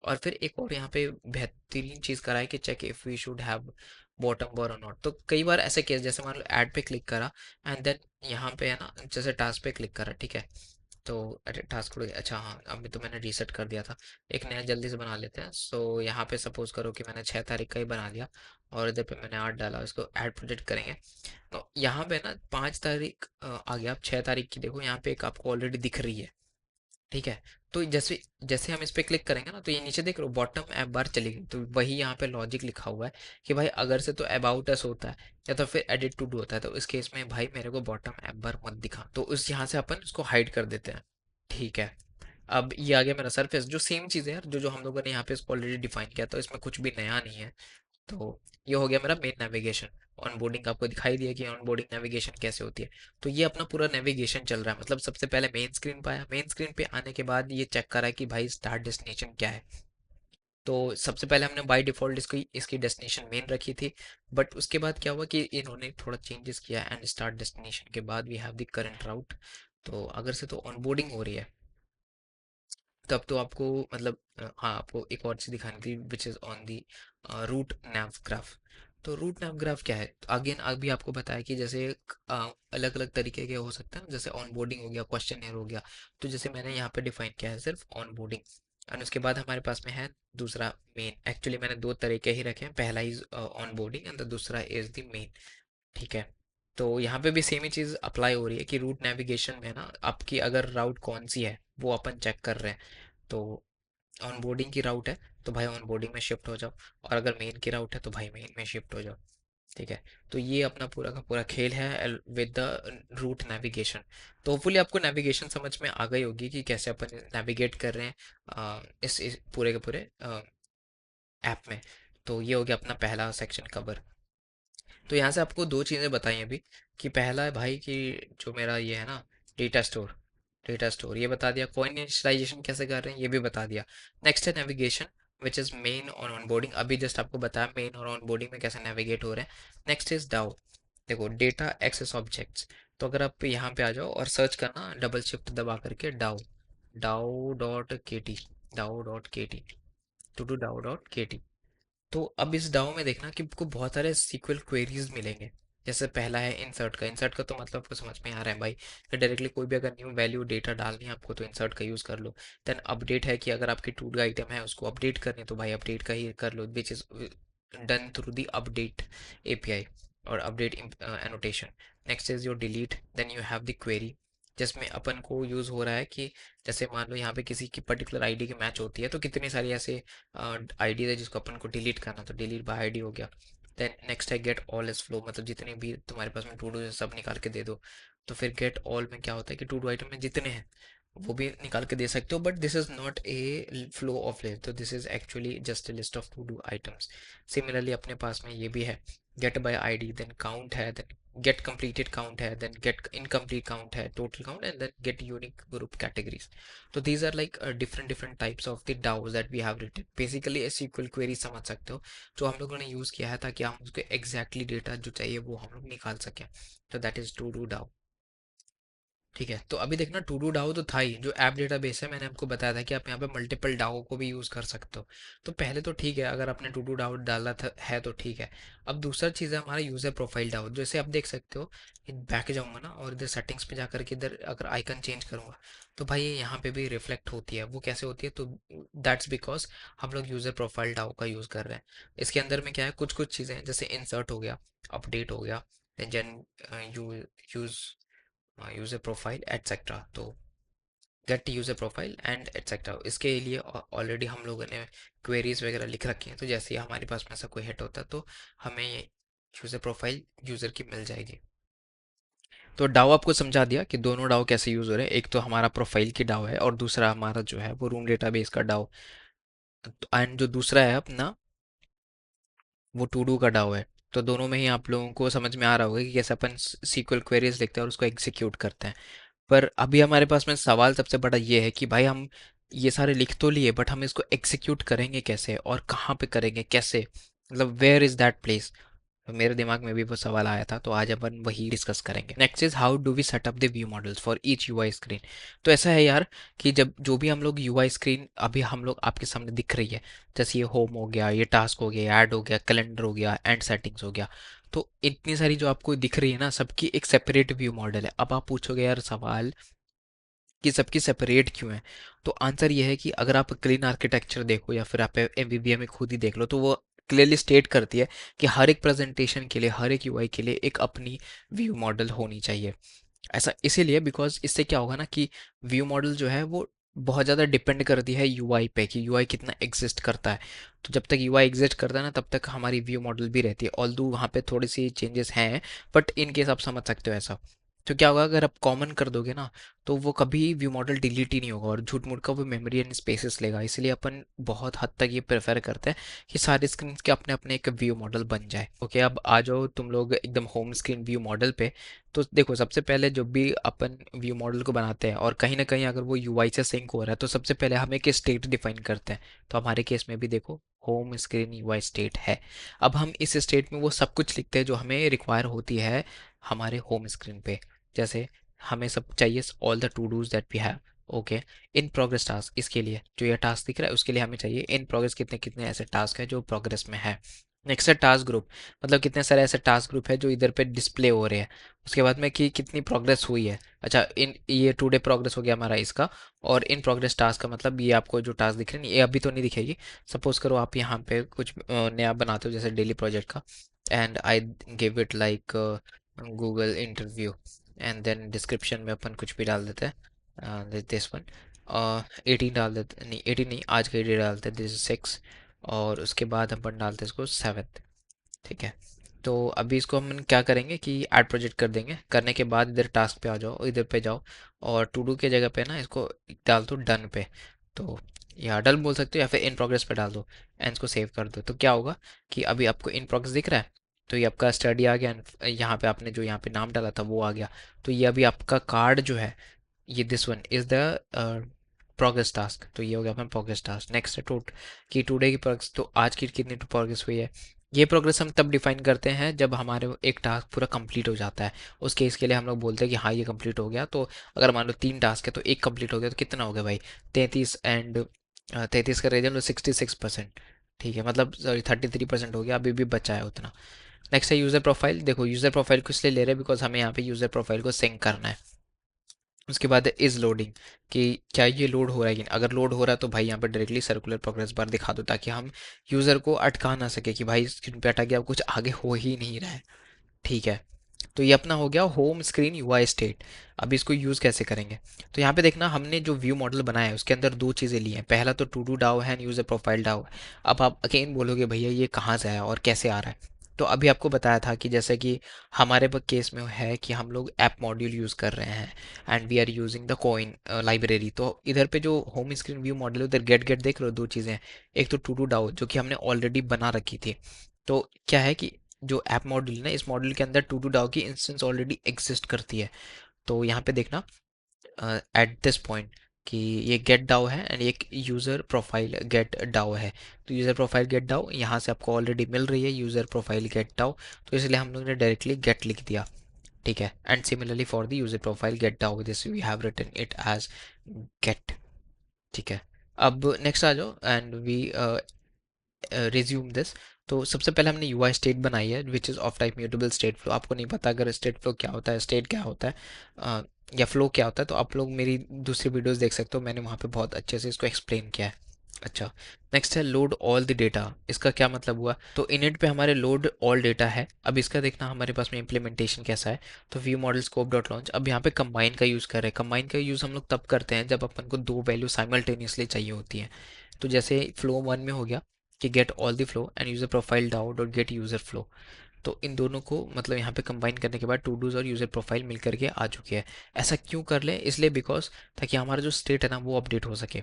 और फिर एक और यहाँ पे बेहतरीन चीज़ कराई कि check if we should have bottom bar or not. तो कई बार ऐसे केस, जैसे मान लो ऐड पे क्लिक करा एंड देन यहाँ पे है ना, जैसे टास्क पे क्लिक करा, ठीक है, तो अरे टास्क उड़ गया, अच्छा हाँ अभी तो मैंने रीसेट कर दिया था। एक नया जल्दी से बना लेते हैं। सो यहाँ पे सपोज करो कि मैंने 6 तारीख का ही बना लिया, और इधर पे मैंने 8 डाला, इसको ऐड प्रोजेक्ट करेंगे। तो यहाँ पे ना 5 तारीख आ गया। अब 6 तारीख की देखो यहाँ पे एक आपको ऑलरेडी दिख रही है। ठीक है, तो जैसे जैसे हम इस पे क्लिक करेंगे ना, तो ये नीचे देख रहे हो बॉटम ऐप बार चली गई। तो वही यहाँ पे लॉजिक लिखा हुआ है कि भाई अगर से तो अबाउट अस होता है या तो फिर एडिट टू डू होता है, तो इस केस में भाई मेरे को बॉटम ऐप बार मत दिखा, तो उस यहाँ से अपन इसको हाइड कर देते हैं। ठीक है, अब ये आ गया मेरा सरफेस, जो सेम चीज़ है यार, जो जो हम लोगों ने यहाँ पे इसको ऑलरेडी डिफाइन किया था, इसमें कुछ भी नया नहीं है। तो ये हो गया मेरा मेन नेविगेशन। ऑनबोर्डिंग आपको दिखाई दिया कि ऑनबोर्डिंग नेविगेशन कैसे होती है। तो ये अपना पूरा नेविगेशन चल रहा है, मतलब सबसे पहले मेन स्क्रीन पे आया, मेन स्क्रीन पे आने के बाद ये चेक करा कि भाई स्टार्ट डेस्टिनेशन क्या है। तो सबसे पहले हमने बाय डिफ़ॉल्ट इसकी इसकी डेस्टिनेशन मेन रखी थी, बट उसके बाद क्या हुआ कि इन्होंने थोड़ा चेंजेस किया, एंड स्टार्ट डेस्टिनेशन के बाद वी हैव द करंट राउट। तो अगर से तो ऑनबोर्डिंग हो रही है, तब तो आपको मतलब हाँ, आपको एक और चीज़ दिखानी थी which is on the root nav graph. तो रूट नैव ग्राफ क्या है, अगेन अभी आपको बताया कि जैसे अलग अलग तरीके के हो सकते हैं, जैसे ऑनबोर्डिंग हो गया, क्वेश्चन हो गया। तो जैसे मैंने यहाँ पे डिफाइन किया है सिर्फ ऑनबोर्डिंग, और उसके बाद हमारे पास में है दूसरा मेन। एक्चुअली मैंने दो तरीके ही रखे हैं, पहला इज ऑनबोर्डिंग एंड द दूसरा इज द मेन। ठीक है। तो यहाँ पे भी सेम ही चीज़ अप्लाई हो रही है कि रूट नेविगेशन में ना आपकी अगर राउट कौन सी है वो अपन चेक कर रहे हैं। तो ऑनबोर्डिंग की राउट है तो भाई ऑनबोर्डिंग में शिफ्ट हो जाओ, और अगर मेन की राउट है तो भाई मेन में शिफ्ट हो जाओ। ठीक है। तो ये अपना पूरा का पूरा खेल है विद द रूट नेविगेशन। तो होपफुली आपको नेविगेशन समझ में आ गई होगी कि कैसे अपन नेविगेट कर रहे हैं इस पूरे के पूरे ऐप में। तो ये हो गया अपना पहला सेक्शन कवर। तो यहाँ से आपको दो चीज़ें बताई अभी, कि पहला है भाई कि जो मेरा ये है ना, डेटा स्टोर, डेटा स्टोर ये बता दिया, कॉइन इनिशियलाइजेशन कैसे कर रहे हैं ये भी बता दिया। नेक्स्ट है नेविगेशन विच इज़ मेन और ऑनबोर्डिंग, अभी जस्ट आपको बताया मेन और ऑनबोर्डिंग में कैसे नेविगेट हो रहे हैं। नेक्स्ट इज डाउ। देखो डेटा एक्सेस ऑब्जेक्ट्स, तो अगर आप यहाँ पे आ जाओ और सर्च करना डबल शिफ्ट दबा करके डाउ, डाउ डॉट के टी, डाउ डॉट के टी, टू डू डाउ डॉट के टी। तो अब इस डाउ में देखना कि आपको बहुत सारे सीक्वल क्वेरीज मिलेंगे। जैसे पहला है इंसर्ट का, इंसर्ट का तो मतलब आपको समझ में आ रहा है भाई कि डायरेक्टली कोई भी अगर न्यू वैल्यू डेटा डालनी है आपको तो इंसर्ट का यूज़ कर लो। देन अपडेट है कि अगर आपकी टू डू आइटम है उसको अपडेट करनी है तो भाई अपडेट का ही कर लो, which is done through the update API और update annotation. Next is your delete, then you have the query जिसमें अपन को यूज़ हो रहा है कि जैसे मान लो यहाँ पे किसी की पर्टिकुलर आईडी की मैच होती है, तो कितनी सारी ऐसे आईडी है जिसको अपन को डिलीट करना, तो डिलीट बाय आईडी हो गया। देन नेक्स्ट है गेट ऑल इज फ्लो, मतलब जितने भी तुम्हारे पास में टू डू सब निकाल के दे दो। तो फिर गेट ऑल में क्या होता है कि टू डू आइटम में जितने हैं वो भी निकाल के दे सकते हो, but this is not a flow of list, तो this is actually just a list of to do items. Similarly अपने पास में ये भी है, get by ID, then count है, देन गेट कंप्लीटेड काउंट है, देन गेट इनकम्प्लीट काउंट है, total count, and then get unique group categories. तो these are like different different types of the DAOs that we have written, basically SQL query समझ सकते हो, जो हम लोगों ने यूज़ किया है ताकि हम उसके एग्जैक्टली डेटा जो चाहिए वो हम लोग निकाल सकें। तो दैट इज टू डू डाउ। ठीक है। तो अभी देखना टू डू डाओ तो था ही, जो ऐप डेटाबेस है मैंने आपको बताया था कि आप यहाँ पे मल्टीपल डाओ को भी यूज़ कर सकते हो। तो पहले तो ठीक है, अगर आपने टू डू डाओ डाला था है तो ठीक है। अब दूसरा चीज़ है हमारा यूज़र प्रोफाइल डाओ, जैसे आप देख सकते हो बैक जाऊँगा ना और इधर सेटिंग्स पे जाकर के इधर अगर आइकन चेंज करूँगा तो भाई ये यहाँ पे भी रिफ्लेक्ट होती है। वो कैसे होती है, तो दैट्स बिकॉज हम लोग यूज़र प्रोफाइल डाओ का यूज़ कर रहे हैं। इसके अंदर में क्या है, कुछ कुछ चीज़ें हैं जैसे इंसर्ट हो गया, अपडेट हो गया, then you use user profile etcetera. तो get user profile and etcetera, इसके लिए ऑलरेडी हम लोगों ने क्वेरीज वगैरह लिख रखी हैं, तो जैसे ही हमारे पास में ऐसा कोई हिट होता है तो हमें यूज़र प्रोफाइल यूज़र की मिल जाएगी। तो डाव आपको समझा दिया कि दोनों डाव कैसे यूज़ हो रहे हैं, एक तो हमारा प्रोफाइल की डाव है और दूसरा हमारा जो है वो रूम डेटाबेस का डाव। एंड जो दूसरा है अपना वो टू डू का डाव है। तो दोनों में ही आप लोगों को समझ में आ रहा होगा कि कैसे अपन सीक्वल क्वेरीज लिखते हैं और उसको एग्जीक्यूट करते हैं। पर अभी हमारे पास में सवाल सबसे बड़ा ये है कि भाई हम ये सारे लिख तो लिए बट हम इसको एग्जीक्यूट करेंगे कैसे और कहाँ पे करेंगे कैसे, मतलब वेयर इज दैट प्लेस। तो मेरे दिमाग में भी वो सवाल आया था, तो आज अपन वही डिस्कस करेंगे। Next is how do we set up the view models for each UI screen. तो ऐसा है यार कि जब जो भी हम लोग यूआई स्क्रीन अभी हम लोग आपके सामने दिख रही है, जैसे ये होम हो गया, ये टास्क हो गया, ऐड हो गया, कैलेंडर हो गया, एंड सेटिंग्स हो गया, तो इतनी सारी जो आपको दिख रही है ना, सबकी एक सेपरेट व्यू मॉडल है। अब आप पूछोगे यार सवाल कि सबकी सेपरेट क्यों है, तो आंसर ये है कि अगर आप क्लीन आर्किटेक्चर देखो या फिर आप एमवीवीए में खुद ही देख लो तो वो क्लियरली स्टेट करती है कि हर एक प्रेजेंटेशन के लिए, हर एक यूआई के लिए एक अपनी व्यू मॉडल होनी चाहिए। ऐसा इसीलिए बिकॉज इससे क्या होगा ना कि व्यू मॉडल जो है वो बहुत ज़्यादा डिपेंड करती है यूआई पे कि यूआई कितना एग्जिस्ट करता है। तो जब तक यूआई एग्जिस्ट करता है ना तब तक हमारी व्यू मॉडल भी रहती है, ऑल्दो वहाँ पे थोड़ी सी चेंजेस हैं, बट इन केस आप समझ सकते हो ऐसा। तो क्या होगा अगर आप कॉमन कर दोगे ना, तो वो कभी व्यू मॉडल डिलीट ही नहीं होगा और झूठ मूठ का वो मेमोरी एंड स्पेसेस लेगा। इसलिए अपन बहुत हद तक ये प्रेफर करते हैं कि सारे स्क्रीन के अपने अपने एक व्यू मॉडल बन जाए। ओके, अब आ जाओ तुम लोग एकदम होम स्क्रीन व्यू मॉडल पे। तो देखो, सबसे पहले जब भी अपन व्यू मॉडल को बनाते हैं और कहीं ना कहीं अगर वो यूआई से सिंक हो रहा है, तो सबसे पहले हम एक स्टेट डिफाइन करते हैं। तो हमारे केस में भी देखो, होम स्क्रीन यूआई स्टेट है। अब हम इस स्टेट में वो सब कुछ लिखते हैं जो हमें रिक्वायर होती है हमारे होम स्क्रीन पे। जैसे हमें सब चाहिए, all the to dos that we have. Okay, in progress task, इसके लिए जो ये टास्क दिख रहा है उसके लिए हमें चाहिए इन प्रोग्रेस कितने कितने ऐसे टास्क है जो प्रोग्रेस में है। नेक्स्ट है टास्क ग्रुप, मतलब कितने सारे ऐसे टास्क ग्रुप है जो इधर पे डिस्प्ले हो रहे हैं। उसके बाद में कि कितनी प्रोग्रेस हुई है। अच्छा, इन ये टू डे प्रोग्रेस हो गया हमारा इसका। और इन प्रोग्रेस टास्क का मतलब ये आपको जो टास्क दिख रहे हैं ये अभी तो नहीं दिखेगी। सपोज करो आप यहाँ पे कुछ नया बनाते हो जैसे डेली प्रोजेक्ट का, and I give it like Google interview, and then description में अपन कुछ भी डाल देते हैं, दिस वन 18 डाल देते, नहीं 18 नहीं, आज का डेट डालते हैं, दिस 6। और उसके बाद अपन डालते हैं इसको 7। ठीक है, तो अभी इसको हम क्या करेंगे कि ऐड प्रोजेक्ट कर देंगे। करने के बाद इधर टास्क पे आ जाओ, इधर पे जाओ और टू डू के जगह पे ना इसको डाल दो डन पे। तो या डन बोल सकते हो या फिर इन प्रोग्रेस पे डाल दो एंड इसको सेव कर दो। तो क्या होगा कि अभी आपको इन प्रोग्रेस दिख रहा है, तो ये आपका स्टडी आ गया and यहाँ पे आपने जो यहाँ पे नाम डाला था वो आ गया। तो ये अभी आपका कार्ड जो है, ये this one is the progress task. तो ये हो गया अपना प्रोग्रेस टास्क। नेक्स्ट है कि टुडे की प्रोग्रेस, तो आज की कितनी प्रोग्रेस हुई है। ये प्रोग्रेस हम तब डिफाइन करते हैं जब हमारे एक टास्क पूरा कंप्लीट हो जाता है। उस केस के लिए हम लोग बोलते हैं कि हाँ ये कंप्लीट हो गया। तो अगर मान लो 3 टास्क है तो एक कंप्लीट हो गया, तो कितना हो गया भाई, 33 एंड 33 का रिजल्ट 66%। ठीक है, मतलब सॉरी 33% हो गया, अभी भी बचा है उतना। नेक्स्ट है यूज़र प्रोफाइल। देखो यूज़र प्रोफाइल को इसलिए ले रहे हैं बिकॉज हमें यहाँ पे यूज़र प्रोफाइल को सिंक करना है। उसके बाद है इज लोडिंग, कि क्या ये लोड हो रहा है कि नहीं। अगर लोड हो रहा है तो भाई यहाँ पर डायरेक्टली सर्कुलर प्रोग्रेस बार दिखा दो, ताकि हम यूज़र को अटका ना सके कि भाई स्क्रीन पे अटक गया, कुछ आगे हो ही नहीं रहा है। ठीक है, तो ये अपना हो गया होम स्क्रीन यूआई स्टेट। अब इसको यूज़ कैसे करेंगे। तो यहाँ पे देखना, हमने जो व्यू मॉडल बनाया है उसके अंदर दो चीज़ें ली हैं। पहला तो टू डू डाउ है, यूज़र प्रोफाइल डाउ है। अब आप अगेन बोलोगे भैया ये कहाँ से आया और कैसे आ रहा है। तो अभी आपको बताया था कि जैसे कि हमारे केस में है कि हम लोग ऐप मॉड्यूल यूज़ कर रहे हैं and we are using the Koin library. तो इधर पे जो होम स्क्रीन व्यू मॉडल है उधर गेट गेट देख लो, दो चीज़ें हैं। एक तो टू डू डाउ जो कि हमने ऑलरेडी बना रखी थी। तो क्या है कि जो ऐप मॉड्यूल है ना, इस मॉड्यूल के अंदर टू डू डाउ की इंस्टेंस ऑलरेडी एग्जिस्ट करती है। तो यहाँ पे देखना एट दिस पॉइंट कि ये गेट डाउ है एंड एक यूज़र प्रोफाइल गेट डाउ है। तो यूज़र प्रोफाइल गेट डाउ यहाँ से आपको ऑलरेडी मिल रही है यूज़र प्रोफाइल गेट डाउ, तो इसलिए हम लोग ने डायरेक्टली गेट लिख दिया। ठीक है, and similarly for the user profile get DAO this we have written it as get. ठीक है, अब नेक्स्ट आ जाओ एंड वी रिज्यूम दिस। तो सबसे पहले हमने यूआई स्टेट बनाई है which is of type mutable state flow. आपको नहीं पता अगर स्टेट फ्लो क्या होता है, स्टेट क्या होता है, या फ्लो क्या होता है, तो आप लोग मेरी दूसरी वीडियोस देख सकते हो, मैंने वहाँ पे बहुत अच्छे से इसको एक्सप्लेन किया है। अच्छा, नेक्स्ट है लोड ऑल द डेटा। इसका क्या मतलब हुआ, तो इनिट पे हमारे लोड ऑल डेटा है। अब इसका देखना हमारे पास में इम्प्लीमेंटेशन कैसा है। तो view model scope dot launch, अब यहाँ पे कंबाइन का यूज़ कर रहे हैं। कंबाइन का यूज़ हम लोग तब करते हैं जब अपन को दो वैल्यू साइमल्टेनियसली चाहिए होती हैं। तो जैसे फ्लो वन में हो गया कि get all the flow end user profile डाउ डॉट गेट यूज़र फ्लो। तो इन दोनों को मतलब यहाँ पे कंबाइन करने के बाद टू डूज और यूज़र प्रोफाइल मिल करके आ चुके हैं। ऐसा क्यों कर ले, इसलिए बिकॉज ताकि हमारा जो स्टेट है ना वो अपडेट हो सके।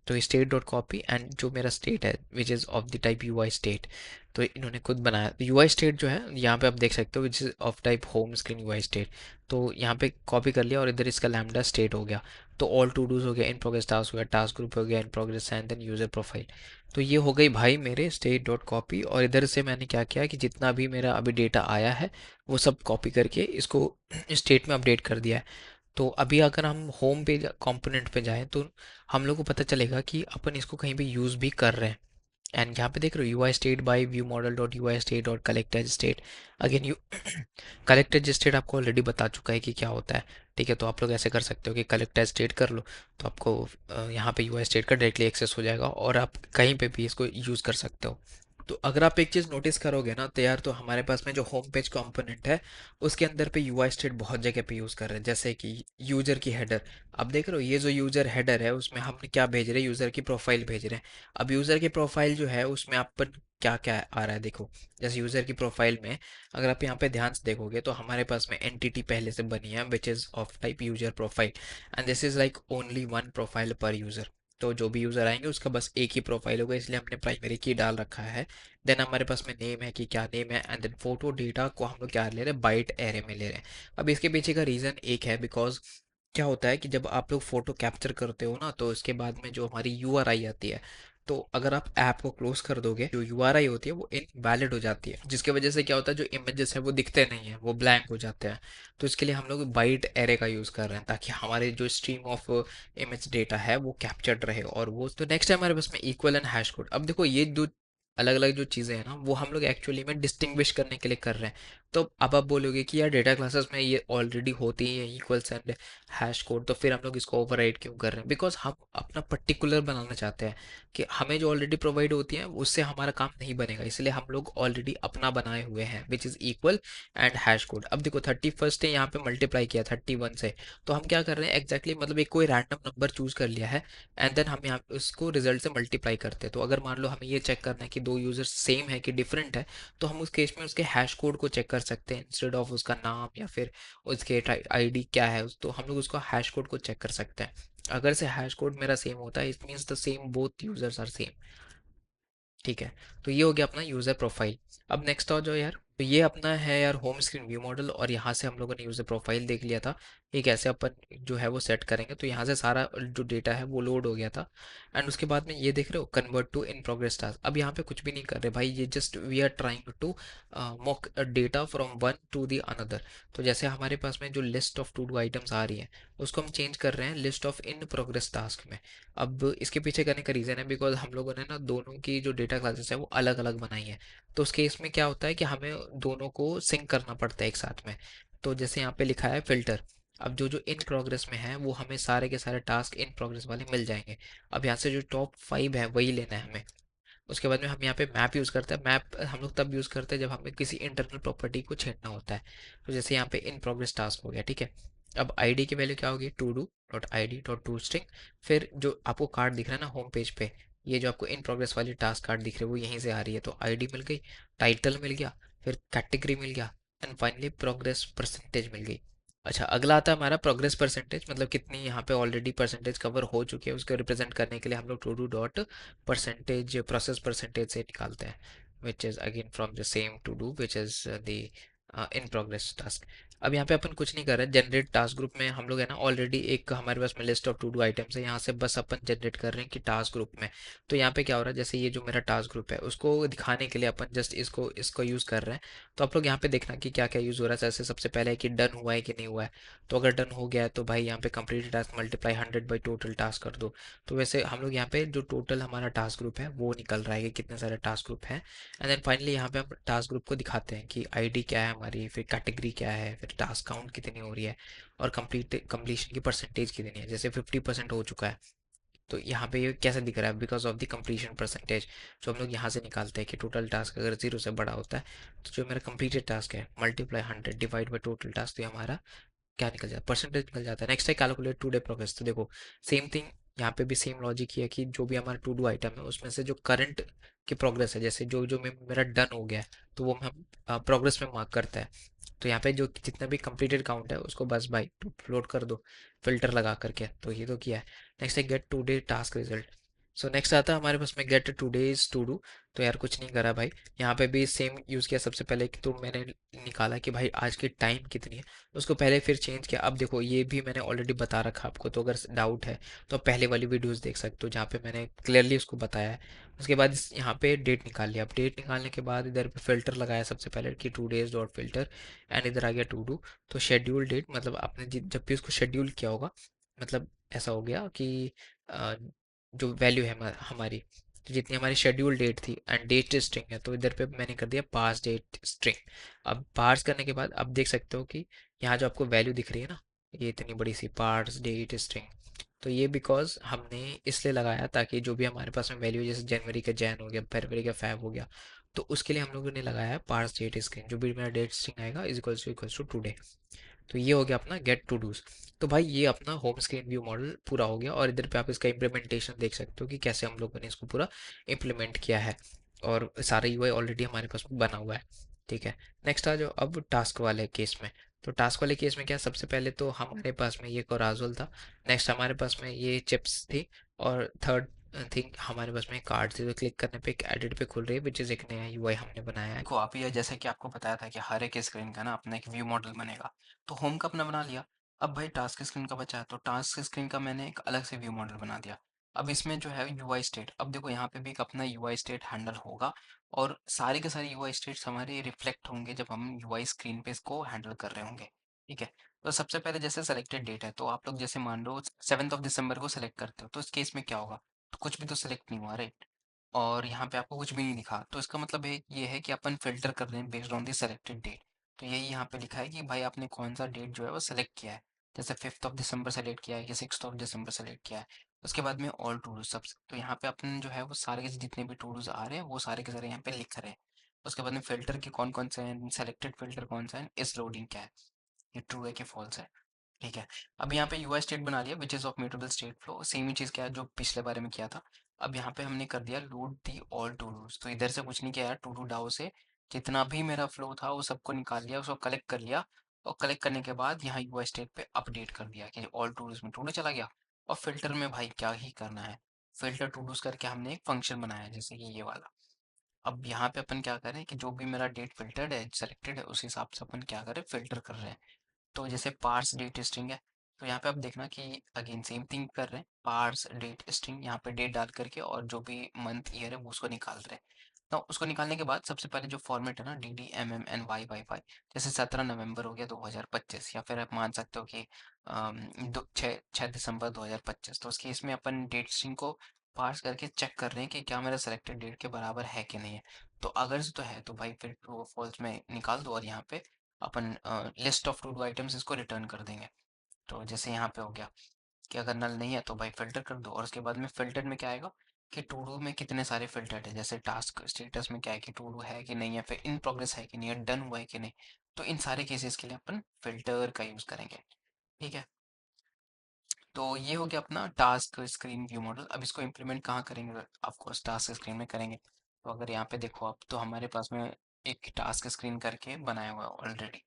तो स्टेट डॉट कॉपी एंड जो मेरा स्टेट है which is of the type you I state, तो इन्होंने खुद बनाया। तो यू आई स्टेट जो है यहाँ पे आप देख सकते हो which is of type home screen you I state. तो यहाँ पे कॉपी कर लिया और इधर इसका लैम्डा स्टेट हो गया। तो ऑल टू डूज हो गया, इन प्रोग्रेस टास्क हो गया, टास्क ग्रुप हो गया, in progress and then user profile. तो ये हो गई भाई मेरे स्टेट डॉट कॉपी। और इधर से मैंने क्या किया कि जितना भी मेरा अभी डेटा आया है वो सब कॉपी करके इसको स्टेट में अपडेट कर दिया है। तो अभी अगर हम होम पे कंपोनेंट पे जाएं तो हम लोग को पता चलेगा कि अपन इसको कहीं पे यूज़ भी कर रहे हैं। एंड यहाँ पे देख रहे हो U I state by view model dot U I state dot collect as state. Again you collect as state आपको ऑलरेडी बता चुका है कि क्या होता है। ठीक है, तो आप लोग ऐसे कर सकते हो कि कलेक्ट एज स्टेट कर लो, तो आपको यहाँ पे यू आई स्टेट का डायरेक्टली एक्सेस हो जाएगा और आप कहीं पे भी इसको यूज़ कर सकते हो। तो अगर आप एक चीज़ नोटिस करोगे ना तो यार, तो हमारे पास में जो होम पेज कंपोनेंट है उसके अंदर पे यूआई स्टेट बहुत जगह पे यूज़ कर रहे हैं। जैसे कि यूज़र की हेडर, अब देख रहे हो ये जो यूज़र हेडर है उसमें हमने क्या भेज रहे हैं, यूज़र की प्रोफाइल भेज रहे हैं। अब यूज़र की प्रोफाइल जो है उसमें आप क्या क्या आ रहा है। देखो जैसे यूज़र की प्रोफाइल में अगर आप यहाँ पे ध्यान से देखोगे तो हमारे पास में एंटिटी पहले से बनी है which is of type user profile, and this is like only one profile पर यूज़र। तो जो भी यूज़र आएंगे उसका बस एक ही प्रोफाइल होगा, इसलिए हमने प्राइमरी की डाल रखा है। देन हमारे पास में नेम है कि क्या नेम है, एंड देन फोटो डेटा को हम लोग क्या ले रहे हैं, बाइट एरे में ले रहे हैं। अब इसके पीछे का रीज़न एक है, बिकॉज क्या होता है कि जब आप लोग फोटो कैप्चर करते हो ना तो इसके बाद में जो हमारी यूआरआई आती है, तो अगर आप ऐप को क्लोज कर दोगे जो यूआरआई होती है वो इनवैलिड हो जाती है, जिसकी वजह से क्या होता है जो इमेजेस है वो दिखते नहीं है, वो ब्लैंक हो जाते हैं। तो इसके लिए हम लोग बाइट एरे का यूज़ कर रहे हैं ताकि हमारे जो स्ट्रीम ऑफ इमेज डेटा है वो कैप्चर्ड रहे। और वो तो नेक्स्ट है हमारे पास में इक्वल एंड हैश कोड। अब देखो ये दो अलग अलग जो चीज़ें हैं ना वो हम लोग एक्चुअली में डिस्टिंग्विश करने के लिए कर रहे हैं। तो अब आप बोलोगे कि यार डेटा क्लासेस में ये ऑलरेडी होती है इक्वल्स एंड हैश कोड, तो फिर हम लोग इसको ओवरराइड क्यों कर रहे हैं? बिकॉज हम अपना पर्टिकुलर बनाना चाहते हैं कि हमें जो ऑलरेडी प्रोवाइड होती है उससे हमारा काम नहीं बनेगा, इसलिए हम लोग ऑलरेडी अपना बनाए हुए हैं which is equal and hash code. अब देखो 31st है यहाँ पे मल्टीप्लाई किया 31 से, तो हम क्या कर रहे हैं एग्जैक्टली मतलब एक कोई रैंडम नंबर चूज कर लिया है एंड देन हम यहाँ उसको रिजल्ट से मल्टीप्लाई करते हैं। तो अगर मान लो हमें ये चेक करना है कि दो यूजर्स सेम है कि डिफरेंट है, तो हम उस केस में उसके हैश कोड को चेक कर सकते हैं इंस्टेड ऑफ उसका नाम या फिर उसके आईडी क्या है। तो हम लोग उसको हैश कोड को चेक कर सकते हैं। अगर से हैश कोड मेरा सेम होता है it means the same both users are same. ठीक है, तो ये हो गया अपना यूज़र प्रोफाइल। अब नेक्स्ट आ जाओ यार, तो ये अपना है यार होम स्क्रीन व्यू मॉडल, और यहाँ से हम लोगों ने यूज़र प्रोफाइल देख लिया था। ये कैसे अपन जो है वो सेट करेंगे, तो यहाँ से सारा जो डेटा है वो लोड हो गया था। एंड उसके बाद में ये देख रहे हो convert to in progress task. अब यहाँ पे कुछ भी नहीं कर रहे भाई, ये just we are trying to mock data from one to the another. तो जैसे हमारे पास में जो list of to do items आ रही है उसको हम चेंज कर रहे हैं list of in progress task में। अब इसके पीछे करने का रीज़न है बिकॉज हम लोगों ने ना दोनों की जो डेटा क्लासेस है वो अलग अलग बनाई है। तो उस केस में क्या होता है कि हमें दोनों को सिंक करना पड़ता है एक साथ में। तो जैसे यहाँ पे लिखा है फिल्टर, अब जो जो इन प्रोग्रेस में है वो हमें सारे के सारे टास्क इन प्रोग्रेस वाले मिल जाएंगे। अब यहाँ से जो टॉप 5 है वही लेना है हमें। उसके बाद में हम यहाँ पे मैप यूज़ करते हैं। मैप हम लोग तब यूज़ करते हैं जब हमें किसी इंटरनल प्रॉपर्टी को छेड़ना होता है। तो जैसे यहाँ पे इन प्रोग्रेस टास्क हो गया, ठीक है। अब आईडी की वैल्यू क्या होगी, to do dot I D dot to string. फिर जो आपको कार्ड दिख रहा है ना होम पेज पे, ये जो आपको इन प्रोग्रेस वाली टास्क कार्ड दिख रही है वो यहीं से आ रही है, तो आईडी मिल गई, टाइटल मिल गया, फिर कैटेगरी मिल गया, एंड फाइनली प्रोग्रेस परसेंटेज मिल गई। अच्छा, अगला आता है हमारा प्रोग्रेस परसेंटेज, मतलब कितनी यहाँ पे ऑलरेडी परसेंटेज कवर हो चुकी है उसको रिप्रेजेंट करने के लिए हम लोग to do dot percentage process percentage से निकालते हैं, which is again from the same to do which is the in progress task. अब यहाँ पे अपन कुछ नहीं कर रहे, जनरेट टास्क ग्रुप में हम लोग है ना ऑलरेडी एक हमारे पास में list of to do items है, यहाँ से बस अपन जनरेट कर रहे हैं कि टास्क ग्रुप में। तो यहाँ पे क्या हो रहा है, जैसे ये जो मेरा टास्क ग्रुप है उसको दिखाने के लिए अपन जस्ट इसको इसको यूज़ कर रहे हैं। तो आप लोग यहाँ पे देखना कि क्या क्या यूज़ हो रहा है। जैसे सबसे पहले है कि डन हुआ है कि नहीं हुआ है, तो अगर डन हो गया है तो भाई यहाँ पे complete task multiply 100 by total task कर दो। तो वैसे हम लोग यहाँ पे जो टोटल हमारा टास्क ग्रुप है वो निकल रहा है कि कितने सारे टास्क ग्रुप हैं। एंड देन फाइनली यहाँ पे हम टास्क ग्रुप को दिखाते हैं कि आईडी क्या है हमारी, फिर कैटेगरी क्या है, फिर टास्क काउंट कितनी हो रही है, और कंप्लीशन की परसेंटेज कितनी है। जैसे 50% हो चुका है, तो यहाँ पे ये कैसे दिख रहा है, because of the completion percentage. जो हम लोग यहाँ से निकालते हैं कि टोटल टास्क अगर 0 से बड़ा होता है तो जो मेरा कंप्लीटेड टास्क है multiply 100 divide by total task, तो ये हमारा क्या निकल जाता है, परसेंटेज निकल जाता है। नेक्स्ट है कैलकुलेट टू डे प्रोग्रेस। तो देखो सेम थिंग, यहाँ पे भी सेम लॉजिक ही है कि जो भी हमारा टू डू आइटम है उसमें से जो करंट की प्रोग्रेस है, जैसे जो जो मेरा डन हो गया है तो वो हम प्रोग्रेस में मार्क करता है। तो यहाँ पे जो जितना भी कंप्लीटेड काउंट है उसको बस बाई टू फ्लोट कर दो फिल्टर लगा करके, तो ये तो किया है। नेक्स्ट है get today task result. So next आता है हमारे पास में get today's to do. तो यार कुछ नहीं करा भाई, यहाँ पे भी सेम यूज़ किया। सबसे पहले कि तो मैंने निकाला कि भाई आज की टाइम कितनी है, उसको पहले फिर चेंज किया। अब देखो ये भी मैंने ऑलरेडी बता रखा आपको, तो अगर डाउट है तो आप पहले वाली वीडियोस देख सकते हो जहाँ पे मैंने क्लियरली उसको बताया है। उसके बाद यहाँ पे डेट निकाल लिया। अब डेट निकालने के बाद इधर पे फिल्टर लगाया सबसे पहले कि two days dot filter, and इधर आ गया टू डू। तो शेड्यूल डेट, मतलब आपने जब भी उसको शेड्यूल किया होगा, मतलब ऐसा हो गया कि अ, जो वैल्यू है हमारी, तो जितनी हमारी शेड्यूल डेट थी एंड डेट स्ट्रिंग है, तो इधर पे मैंने कर दिया पास डेट स्ट्रिंग। अब पार्स करने के बाद अब देख सकते हो कि यहाँ जो आपको वैल्यू दिख रही है ना, ये इतनी बड़ी सी पार्स डेट स्ट्रिंग, तो ये बिकॉज हमने इसलिए लगाया ताकि जो भी हमारे पास में वैल्यू, जैसे जनवरी का जैन हो गया, फरवरी का फैब हो गया, तो उसके लिए हम लोगों ने लगाया है पार्स डेट स्ट्रिंग। जो भी मेरा डेट स्ट्रिंग आएगा इज इक्वल्स टू टुडे। तो ये हो गया अपना गेट टू डूज। तो भाई ये अपना होम स्क्रीन व्यू मॉडल पूरा हो गया, और इधर पे आप इसका इम्प्लीमेंटेशन देख सकते हो कि कैसे हम लोगों ने इसको पूरा इम्प्लीमेंट किया है। और सारा यूआई ऑलरेडी हमारे पास बना हुआ है। ठीक है, नेक्स्ट आ जाओ अब टास्क वाले केस में। तो टास्क वाले केस में क्या, सबसे पहले तो हमारे पास में ये कोराजोल था, नेक्स्ट हमारे पास में ये चिप्स थी, और थर्ड थिंग हमारे पास में कार्ड थी। तो क्लिक करने पे एक एडिट पे खुल रही है विच इज़ एक नया यूआई हमने बनाया है। देखो आप, ये जैसे कि आपको बताया था कि हर एक स्क्रीन का ना अपना एक व्यू मॉडल बनेगा, तो होम का अपना बना लिया। अब भाई टास्क स्क्रीन का बचा है, तो टास्क स्क्रीन का मैंने एक अलग से व्यू मॉडल बना दिया। अब इसमें जो है यूआई स्टेट, अब देखो यहाँ पे भी एक अपना यूआई स्टेट हैंडल होगा, और सारे के सारे यूआई स्टेट्स हमारे रिफ्लेक्ट होंगे जब हम यूआई स्क्रीन पे इसको हैंडल कर रहे होंगे। ठीक है, तो सबसे पहले जैसे सेलेक्टेड डेट है, तो आप लोग जैसे मान लो 7 दिसंबर को सेलेक्ट करते हो, तो इस केस में क्या होगा, तो कुछ भी तो सेलेक्ट नहीं हुआ, राइट। और यहाँ पे आपको कुछ भी नहीं दिखा, तो इसका मतलब है ये है कि अपन फिल्टर कर रहे हैं based on the selected date. तो यही यहाँ पे लिखा है कि भाई आपने कौन सा डेट जो है वो सेलेक्ट किया है, जैसे 5 दिसंबर सेलेक्ट किया है कि 6 दिसंबर सेलेक्ट किया है। उसके बाद में ऑल टू डूज सब, तो यहाँ पे अपन जो है वो सारे के जितने भी टू डूज आ रहे हैं वो सारे के सारे यहाँ पे लिख रहे हैं। उसके बाद में फिल्टर के कौन कौन से हैं, सेलेक्टेड फिल्टर कौन सा है, इस लोडिंग क्या है, ये ट्रू है कि फॉल्स है। ठीक है, अब यहाँ पे यूआई स्टेट बना लिया which is of mutable state flow, same ही चीज क्या है जो पिछले बारे में किया था। अब यहाँ पे हमने कर दिया load the all to dos, तो इधर से कुछ नहीं किया यार, टू डू डाउ से जितना भी मेरा फ्लो था वो सबको निकाल लिया, उसको कलेक्ट कर लिया, और कलेक्ट करने के बाद यहाँ यूआई स्टेट पे अपडेट कर दिया कि ऑल टू डूज में टू डू चला गया। और फिल्टर में भाई क्या ही करना है, फिल्टर टू डूज करके हमने एक फंक्शन बनाया है जैसे कि ये वाला। अब यहाँ पे अपन क्या करें कि जो भी मेरा डेट फिल्टर्ड है सेलेक्टेड है उस हिसाब से अपन क्या करें, फिल्टर कर रहे हैं। तो जैसे पार्स डेट स्ट्रिंग है, तो यहाँ पे आप देखना कि अगेन सेम थिंग कर रहे हैं, पार्स डेट स्ट्रिंग, यहाँ पे डेट डाल करके और जो भी मंथ ईयर है वो उसको निकाल रहे हैं। तो उसको निकालने के बाद सबसे पहले जो फॉर्मेट है ना, D D M M N Y Y Y, जैसे 17 नवंबर हो गया 2025, या फिर आप मान सकते हो कि 6 दिसंबर 2025, तो उसके इसमें अपन डेट स्ट्रिंग को पार्स करके चेक कर रहे हैं कि क्या मेरा सेलेक्टेड डेट के बराबर है कि नहीं है। तो अगर से तो है तो भाई फिर ट्रू फॉल्स में निकाल दो, और यहाँ पे अपन list of to do items इसको रिटर्न कर देंगे। तो जैसे यहाँ पे हो गया कि अगर नल नहीं है तो भाई फिल्टर कर दो, और उसके बाद में फिल्टर में क्या आएगा कि टू डू में कितने सारे फिल्टर्ड है, जैसे टास्क स्टेटस में क्या है कि टू डू है कि नहीं है, फिर इन प्रोग्रेस है कि नहीं है, डन हुआ है कि नहीं। तो इन सारे केसेस के लिए अपन फिल्टर का यूज करेंगे। ठीक है, तो ये हो गया अपना टास्क स्क्रीन व्यू मॉडल। अब इसको इम्प्लीमेंट कहाँ करेंगे, ऑफकोर्स टास्क स्क्रीन में करेंगे। तो अगर यहाँ पे देखो आप, तो हमारे पास में एक टास्क स्क्रीन करके बनाया हुआ है ऑलरेडी,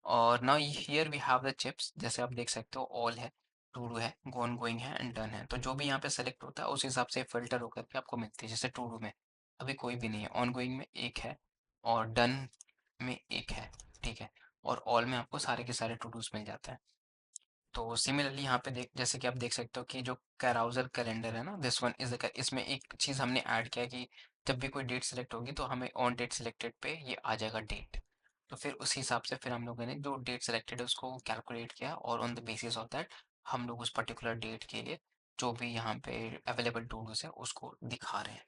और now here we have the chips, जैसे आप देख सकते हो ऑल है, टू डू है, गोन गोइंग है एंड डन है। तो जो भी यहाँ पे सेलेक्ट होता है उस हिसाब से फिल्टर होकर के आपको मिलती है। जैसे टू डू में अभी कोई भी नहीं है, ऑन गोइंग में एक है, और डन में एक है। ठीक है, और ऑल में आपको सारे के सारे टू डूज मिल जाते हैं। तो सिमिलरली यहाँ पे देख, जैसे कि आप देख सकते हो कि जो कैराउजर कैलेंडर है ना, दिस वन इज द, इसमें एक चीज हमने ऐड किया कि जब भी कोई डेट सेलेक्ट होगी तो हमें ऑन डेट सिलेक्टेड पे ये आ जाएगा डेट। तो फिर उस हिसाब से फिर हम लोगों ने जो डेट सेलेक्टेड है उसको कैलकुलेट किया, और on the basis of that हम लोग उस पर्टिकुलर डेट के लिए जो भी यहाँ पे अवेलेबल टूल्स है उसको दिखा रहे हैं।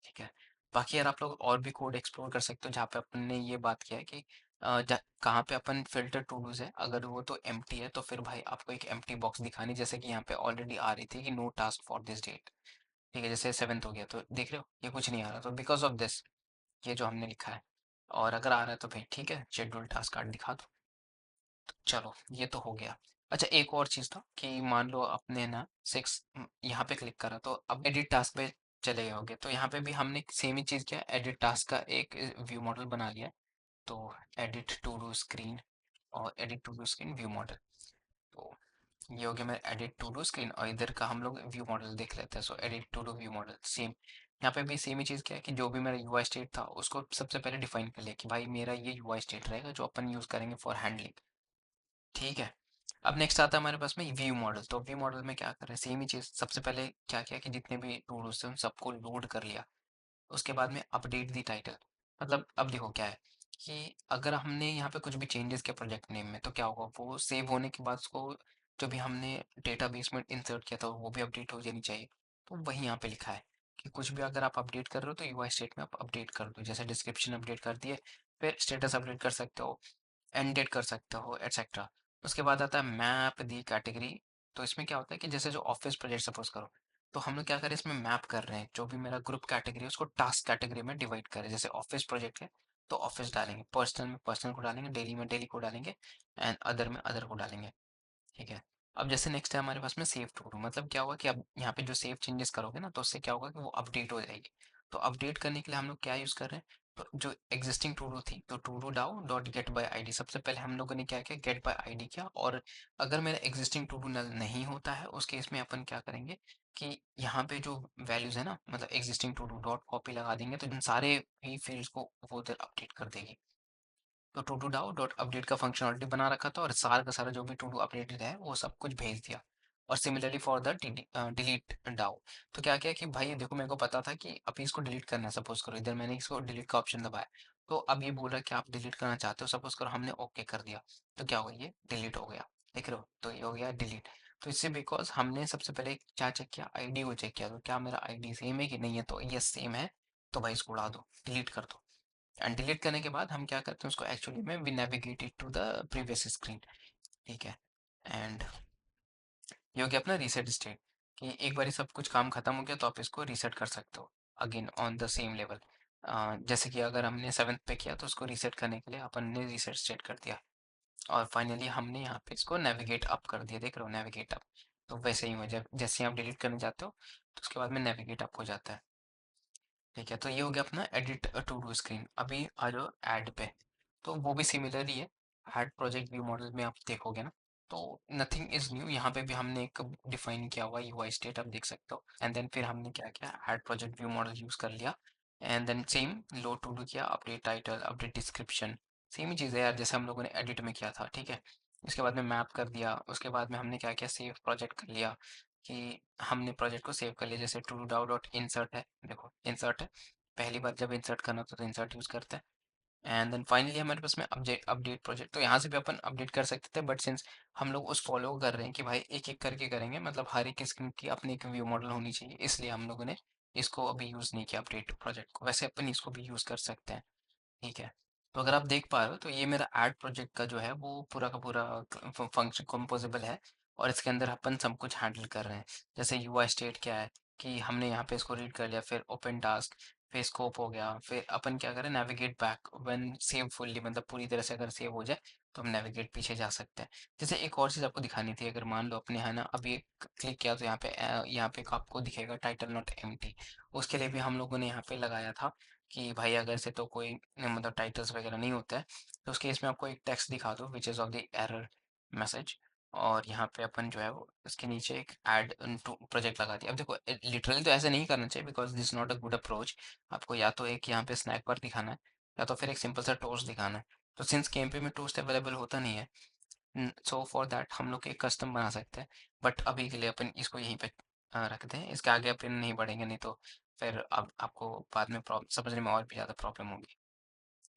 ठीक है, बाकी यार आप लोग और भी कोड एक्सप्लोर कर सकते हो जहाँ पे अपन ने ये बात किया है कि कहाँ पे अपन फिल्टर टू डूज है, अगर वो तो एम्प्टी है तो फिर भाई आपको एक एम्प्टी बॉक्स दिखानी, जैसे कि यहाँ पे ऑलरेडी आ रही थी कि no task for this date. ठीक है, जैसे 7th हो गया तो देख रहे हो ये कुछ नहीं आ रहा, तो बिकॉज ऑफ दिस ये जो हमने लिखा है। और अगर आ रहा है तो भाई ठीक है, शेड्यूल टास्क कार्ड दिखा दो। चलो ये तो हो गया। अच्छा एक और चीज था कि मान लो आपने ना 6 यहाँ पे क्लिक करा, तो अब एडिट टास्क पे चले गए होगे, तो यहाँ पे भी हमने सेम ही चीज किया, एडिट टास्क का एक व्यू मॉडल बना लिया। तो एडिट टू डू स्क्रीन, और edit to do screen view model. तो ये हो गया मेरा एडिट टू डू स्क्रीन, और इधर का हम लोग व्यू मॉडल देख लेते हैं। So edit to do view model same, यहाँ पे भी सेम ही चीज़ क्या है कि जो भी मेरा यूआई स्टेट था उसको सबसे पहले डिफाइन कर लिया कि भाई मेरा ये यूआई स्टेट रहेगा जो अपन यूज़ करेंगे फॉर हैंडलिंग। ठीक है, अब नेक्स्ट आता है हमारे पास में व्यू मॉडल। तो व्यू मॉडल में क्या कर रहे हैं, सेम ही चीज़, सबसे पहले क्या किया कि जितने भी टूल्स थे उन सबको लोड कर लिया। उसके बाद में अपडेट दी टाइटल, मतलब अब देखो क्या है कि अगर हमने यहाँ पे कुछ भी चेंजेस किया प्रोजेक्ट नेम में तो क्या होगा, वो सेव होने के बाद उसको जो भी हमने डेटाबेस में इंसर्ट किया था वो भी अपडेट हो जानी चाहिए। तो वही यहाँ पे लिखा है कि कुछ भी अगर आप अपडेट कर रहे हो तो यूआई स्टेट में आप अपडेट कर दो, जैसे डिस्क्रिप्शन अपडेट कर दिए, फिर स्टेटस अपडेट कर सकते हो, एंड डेट कर सकते हो एटसेट्रा। उसके बाद आता है मैप दी कैटेगरी। तो इसमें क्या होता है कि जैसे जो ऑफिस प्रोजेक्ट सपोज करो, तो हम लोग क्या करें इसमें मैप कर रहे हैं जो भी मेरा ग्रुप कैटेगरी है उसको टास्क कैटेगरी में डिवाइड करें। जैसे ऑफिस प्रोजेक्ट है तो ऑफिस डालेंगे, पर्सनल में पर्सनल को डालेंगे, डेली में डेली को डालेंगे, एंड अदर में अदर को डालेंगे। ठीक है, अब जैसे नेक्स्ट है हमारे पास में सेव टू डू, मतलब क्या होगा कि अब यहाँ पे जो सेव चेंजेस करोगे ना तो उससे क्या होगा कि वो अपडेट हो जाएगी। तो अपडेट करने के लिए हम लोग क्या यूज़ कर रहे हैं, तो जो एग्जिस्टिंग टू डू थी, तो टू डू डाउ डॉट गेट बाय आईडी, सबसे पहले हम लोगों ने क्या किया, गेट बाय आईडी किया। और अगर मेरा एग्जिस्टिंग टू डू नल नहीं होता है, उस केस में अपन क्या करेंगे कि यहाँ पे जो वैल्यूज है ना, मतलब existing to do dot copy लगा देंगे, तो इन सारे ही फील्ड्स को वो उधर अपडेट कर देगी। तो टू डू डाउ डॉट अपडेट का फंक्शन ऑलरेडी बना रखा था, और सारा का सारा जो भी टू डू अपडेटेड है वो सब कुछ भेज दिया। और सिमिलरली फॉर द डिलीट डाउ, तो क्या किया कि भाई देखो, मेरे को पता था कि अभी इसको डिलीट करना है, सपोज करो इधर मैंने इसको डिलीट का ऑप्शन दबाया, तो अब ये बोल रहा है कि आप डिलीट करना चाहते हो, सपोज करो हमने ओके कर दिया, तो क्या होगा, ये डिलीट हो गया। देख रहे हो, तो ये हो गया डिलीट। तो इससे बिकॉज हमने सबसे पहले क्या चेक किया, आईडी को चेक किया, तो क्या मेरा आईडी सेम है कि नहीं है, तो यस सेम है, तो भाई इसको उड़ा दो, डिलीट कर दो। एंड डिलीट करने के बाद हम क्या करते हैं, उसको एक्चुअली में we navigate it to the previous screen. ठीक है। एंड ये हो गया अपना रीसेट स्टेट, कि एक बार सब कुछ काम खत्म हो गया तो आप इसको रीसेट कर सकते हो again on the same level. जैसे कि अगर हमने 7th पे किया, तो उसको रीसेट करने के लिए अपन ने रीसेट स्टेट कर दिया। और फाइनली हमने यहाँ पे इसको नेविगेट अप कर दिया, देख रहे हो, नेविगेट अप। तो वैसे ही हो, जब जैसे ही आप डिलीट करने जाते हो, तो उसके बाद में नेविगेट अप हो जाता है। ठीक है, तो ये हो गया अपना एडिट टू डू स्क्रीन। अभी आ जाओ ऐड पे, तो वो भी सिमिलर ही है। ऐड प्रोजेक्ट व्यू मॉडल में आप देखोगे ना, तो नथिंग इज न्यू, यहाँ पे भी हमने एक डिफाइन किया हुआ यूआई स्टेट, आप देख सकते हो। एंड देन फिर हमने क्या किया, add project view model use कर लिया। And then same load to do किया, update title, update description, same ही चीज़ है यार, जैसे हम लोगों ने एडिट में किया था। ठीक है, उसके बाद में मैप कर दिया, उसके बाद में हमने क्या किया, सेव प्रोजेक्ट कर लिया, कि हमने प्रोजेक्ट को सेव कर लिया। जैसे टू डू डॉट इंसर्ट है, देखो इंसर्ट है, पहली बार जब इंसर्ट करना होता है तो इंसर्ट यूज करते हैं। एंड देन फाइनली हमारे पास में अपडेट अपडेट प्रोजेक्ट, तो यहाँ से भी अपन अपडेट कर सकते थे, बट सिंस हम लोग उस फॉलो कर रहे हैं कि भाई एक एक करके करेंगे, मतलब हर एक स्क्रीन की अपनी एक व्यू मॉडल होनी चाहिए, इसलिए हम लोगों ने इसको अभी यूज नहीं किया अपडेट प्रोजेक्ट को। वैसे अपन इसको भी यूज कर सकते हैं। ठीक है, तो अगर आप देख पा रहे हो, तो ये मेरा ऐड प्रोजेक्ट का जो है वो पूरा का पूरा फंक्शन कंपोजिबल है, और इसके अंदर अपन सब कुछ हैंडल कर रहे हैं। जैसे यूआई स्टेट क्या है, कि हमने यहाँ पे इसको रीड कर लिया, फिर ओपन टास्क, फिर स्कोप हो गया, फिर अपन क्या करें, navigate back when save fully, मतलब पूरी तरह से अगर सेव हो जाए तो हम नेविगेट पीछे जा सकते हैं। जैसे एक और चीज़ आपको दिखानी थी, अगर मान लो अपने है ना, अभी एक क्लिक किया तो यहाँ पे एक आपको दिखेगा टाइटल नॉट एम्प्टी, उसके लिए भी हम लोगों ने यहाँ पे लगाया था कि भाई अगर से तो कोई मतलब टाइटल्स वगैरह नहीं होता है, तो उस केस में आपको एक टेक्स्ट दिखा दो which is of the error message, और यहाँ पे अपन जो है वो इसके नीचे एक ऐड टू प्रोजेक्ट लगा दिया। अब देखो, लिटरली तो ऐसे नहीं करना चाहिए, because this not a good approach. आपको या तो एक यहाँ पे स्नैक बार दिखाना है, या तो फिर एक सिंपल सा टोस्ट दिखाना है। तो सिंस केमपे में टोस्ट अवेलेबल होता नहीं है, सो फॉर दैट हम लोग एक कस्टम बना सकते हैं। बट अभी के लिए अपन इसको यहीं पे रखते हैं, इसके आगे अपन नहीं बढ़ेंगे, नहीं तो फिर अब आपको बाद में प्रॉब्लम समझने में और भी ज़्यादा प्रॉब्लम होगी।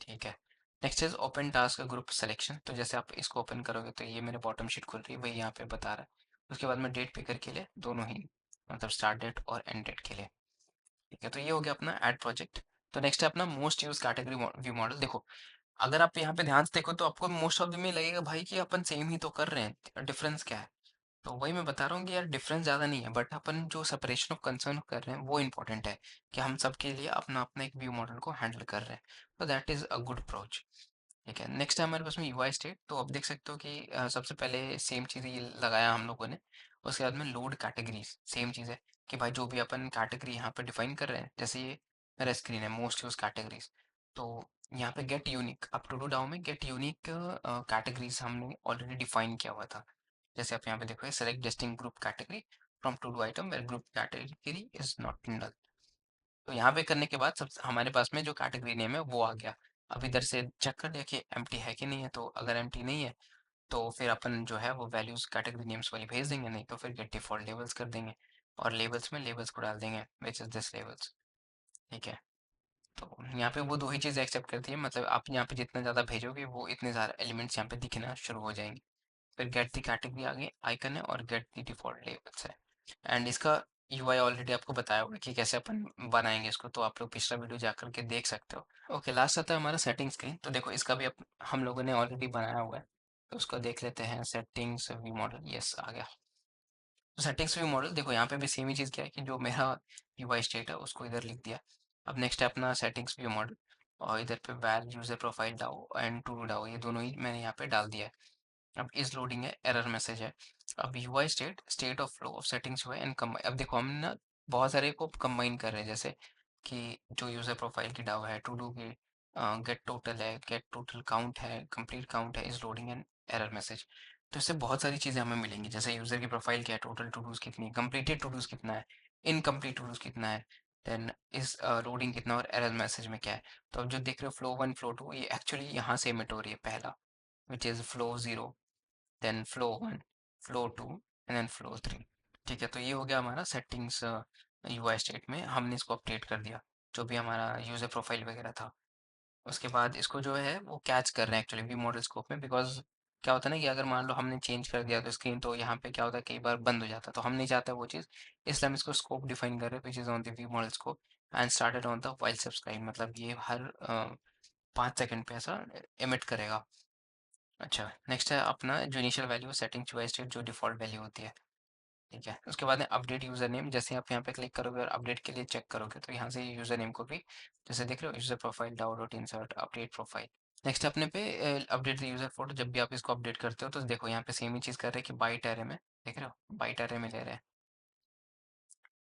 ठीक है, next is open task group selection. तो जैसे आप इसको ओपन करोगे, तो ये मेरे बॉटम शीट खुल रही है, वही यहाँ पे बता रहा है। उसके बाद में डेट पिकर के लिए दोनों ही, मतलब स्टार्ट डेट और एंड डेट के लिए। ठीक है, तो ये हो गया अपना ऐड प्रोजेक्ट। तो नेक्स्ट है अपना most use category view model. देखो, अगर आप यहाँ पे ध्यान से देखो, तो आपको मोस्ट ऑफ द में लगेगा भाई कि अपन सेम ही तो कर रहे हैं, डिफरेंस क्या है। तो वही मैं बता रहा हूँ कि यार डिफरेंस ज़्यादा नहीं है, बट अपन जो सेपरेशन ऑफ कंसर्न कर रहे हैं वो इंपॉर्टेंट है, कि हम सबके लिए अपना अपना एक व्यू मॉडल को हैंडल कर रहे हैं। तो that is a good approach. ठीक है, नेक्स्ट है हमारे पास में यूआई स्टेट। तो आप देख सकते हो कि सबसे पहले सेम चीज़ ये लगाया हम लोगों ने। उसके बाद में लोड कैटेगरीज, सेम चीज़ है, कि भाई जो भी अपन कैटेगरी यहाँ पे डिफाइन कर रहे हैं, जैसे ये मेरा स्क्रीन है मोस्ट यूज कैटेगरीज, तो यहाँ पे गेट यूनिक, अब टू डू डाउन में गेट यूनिक कैटेगरीज हमने ऑलरेडी डिफाइन किया हुआ था। जैसे आप यहाँ पे देखो, select distinct group category from to do item where group category is not null. तो यहाँ पे करने के बाद सब हमारे पास में जो कैटेगरी नेम है वो आ गया। अब इधर से चेक कर लिया कि एम्प्टी है कि नहीं है, तो अगर एम्प्टी नहीं है, तो फिर अपन जो है वो वैल्यूज कैटेगरी नेम्स वाली भेज देंगे, नहीं तो फिर गेट डिफॉल्ट लेबल्स कर देंगे, और लेबल्स में लेबल्स को डाल देंगे विच इज दिस लेबल्स। ठीक है, तो यहाँ पे वो दो ही चीज़ एक्सेप्ट करती है, मतलब आप यहाँ पे जितना ज़्यादा भेजोगे वो इतने सारे एलिमेंट्स यहाँ पे दिखना शुरू हो जाएंगे। फिर गेट दी कैटेगरी आगे आइकन है, और गेट दी डिफॉल्ट लेबल्स है। एंड इसका यूआई ऑलरेडी आपको बताया होगा कि कैसे अपन बनाएंगे इसको, तो आप लोग पिछला वीडियो जाकर के देख सकते हो। ओके, लास्ट आता है हमारा सेटिंग स्क्रीन। तो देखो, इसका भी हम लोगों ने ऑलरेडी बनाया हुआ है, तो उसको देख लेते हैं। सेटिंग्स व्यू मॉडल, यस आ गया। तो सेटिंग्स व्यू मॉडल, देखो यहाँ पे भी सेम ही चीज़ क्या है, कि जो मेरा यूआई स्टेट है उसको इधर लिख दिया। अब नेक्स्ट है अपना सेटिंग्स व्यू मॉडल, और इधर पे वैल यूजर प्रोफाइल डाउ एंड टू डाउ, ये दोनों ही मैंने यहाँ पे डाल दिया है। अब इज लोडिंग है, एरर मैसेज है। अब UI state, state of flow of settings हुआ है एंड कंबाइन। अब देखो हम ना बहुत सारे को कंबाइन कर रहे हैं, जैसे कि जो यूज़र प्रोफाइल की डाउ है, टू डू की गेट टोटल है, गेट टोटल काउंट है, कंप्लीट काउंट है, is loading an error message. तो इससे बहुत सारी चीज़ें हमें मिलेंगी, जैसे यूज़र की प्रोफाइल क्या है, टोटल टू डूज़ कितनी है, कंप्लीटेड टू डूज़ कितना है, इनकम्प्लीट टू डूज़ कितना है, देन इस लोडिंग कितना और एरर मैसेज में क्या है। तो अब जो देख रहे हो फ्लो वन फ्लो टू, ये एक्चुअली यहाँ से एमिट हो रही है पहला, which is flow zero, then flow one, flow two and then flow three. ठीक है, तो ये हो गया हमारा सेटिंग्स यूआई स्टेट में, हमने इसको अपडेट कर दिया जो भी हमारा यूज़र प्रोफाइल वगैरह था। उसके बाद इसको जो है वो कैच कर रहे हैं एक्चुअली व्यू मॉडल स्कोप में, बिकॉज क्या होता है ना कि अगर मान लो हमने चेंज कर दिया तो स्क्रीन, तो यहाँ पे क्या होता है कई बार बंद हो जाता है, तो हम नहीं चाहते वो चीज़, इसलिए हम इसको स्कोप डिफाइन कर रहे हैं which is on the view model scope and started on the while subscribe, मतलब ये हर 5 सेकंड पे ऐसा एमिट करेगा। अच्छा, नेक्स्ट है अपना जो initial value setting UI state, जो डिफॉल्ट वैल्यू होती है। ठीक है, उसके बाद है अपडेट यूजर नेम, जैसे आप यहाँ पे क्लिक करोगे और अपडेट के लिए चेक करोगे तो यहाँ से यूजर नेम को भी, जैसे देख रहे हो यूजर प्रोफाइल डाउ dot insert update profile. Next अपने पे अपडेट द यूजर फोटो, जब भी आप इसको अपडेट करते हो तो देखो यहाँ पे सेम ही चीज कर रहे हैं कि बाइट एरे में, देख रहे हो बाइट एरे में ले रहे हैं,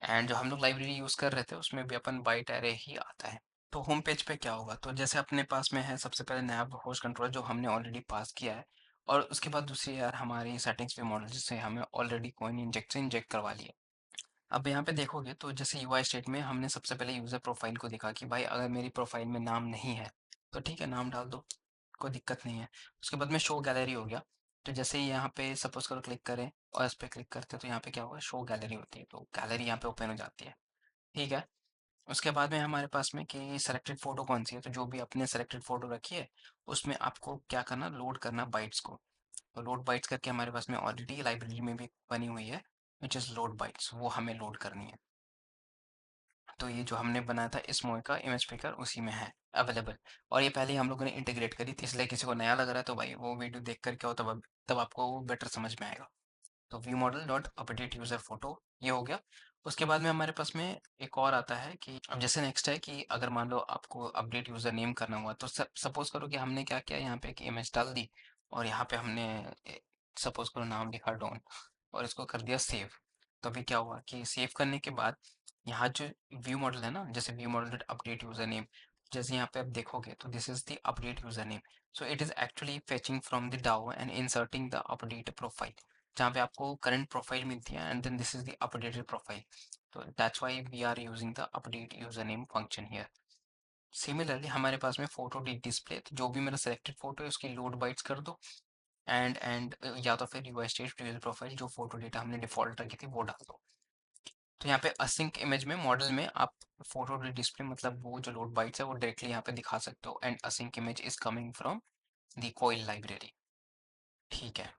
एंड जो हम लोग लाइब्रेरी यूज कर रहे थे उसमें भी अपन बाइट एरे ही आता है। तो होम पेज पे क्या होगा, तो जैसे अपने पास में है सबसे पहले नैब होस्ट कंट्रोल जो हमने ऑलरेडी पास किया है, और उसके बाद दूसरी यार हमारी सेटिंग्स पे मॉडल जिससे हमें ऑलरेडी कोइन इंजेक्ट करवा लिया। अब यहाँ पे देखोगे तो जैसे यूआई स्टेट में हमने सबसे पहले यूजर प्रोफाइल को देखा कि भाई अगर मेरी प्रोफाइल में नाम नहीं है तो ठीक है नाम डाल दो, कोई दिक्कत नहीं है। उसके बाद में शो गैलरी हो गया, तो जैसे ही यहाँ पे सपोज करो क्लिक करें और इस पे क्लिक करते हैं तो यहाँ पे क्या होगा, शो गैलरी होती है, तो गैलरी यहाँ पे ओपन हो जाती है। ठीक है, उसके बाद में हमारे पास में कि सेलेक्टेड फोटो कौन सी है, तो जो भी अपने सेलेक्टेड फोटो रखी है उसमें आपको क्या करना, लोड करना बाइट्स को। तो लोड बाइट्स करके हमारे पास में ऑलरेडी लाइब्रेरी में भी बनी हुई है विच इज़ लोड बाइट्स, वो हमें लोड करनी है। तो ये जो हमने बनाया था इस मूवी का इमेज पिकर उसी में है अवेलेबल, और ये पहले ही हम लोगों ने इंटीग्रेट करी थी, इसलिए किसी को नया लग रहा है तो भाई वो वीडियो देख कर क्या हो, तब आपको वो बेटर समझ में आएगा। तो view model dot update user photo ये हो गया। उसके बाद में हमारे पास में एक और आता है कि अब जैसे नेक्स्ट है कि अगर मान लो आपको अपडेट यूजर नेम करना हुआ, तो सपोज करो कि हमने क्या किया, यहाँ पे एक इमेज डाल दी और यहाँ पे हमने सपोज करो नाम लिखा डॉन और इसको कर दिया सेव। तो अभी क्या हुआ कि सेव करने के बाद यहाँ जो व्यू मॉडल है ना, जैसे view model dot update user name, जैसे यहाँ पे आप देखोगे तो this is the update user name, so it is actually fetching from the DAO and inserting the update profile, जहाँ पे आपको करंट प्रोफाइल मिलती है and then this is the updated profile. तो that's why we are using the update user name function here. Similarly हमारे पास में photo display, तो जो भी मेरा सिलेक्टेड फोटो है उसकी लोड बाइट्स कर दो एंड या तो फिर यूआई स्टेट यूजर प्रोफाइल जो फोटो डेटा हमने डिफॉल्ट रखी थी वो डाल दो। तो यहाँ पे असिंक इमेज में मॉडल में आप फोटो डिस्प्ले मतलब वो जो लोड बाइट्स है वो डायरेक्टली यहाँ पे दिखा सकते हो, and async image is coming from the Coil library. ठीक है,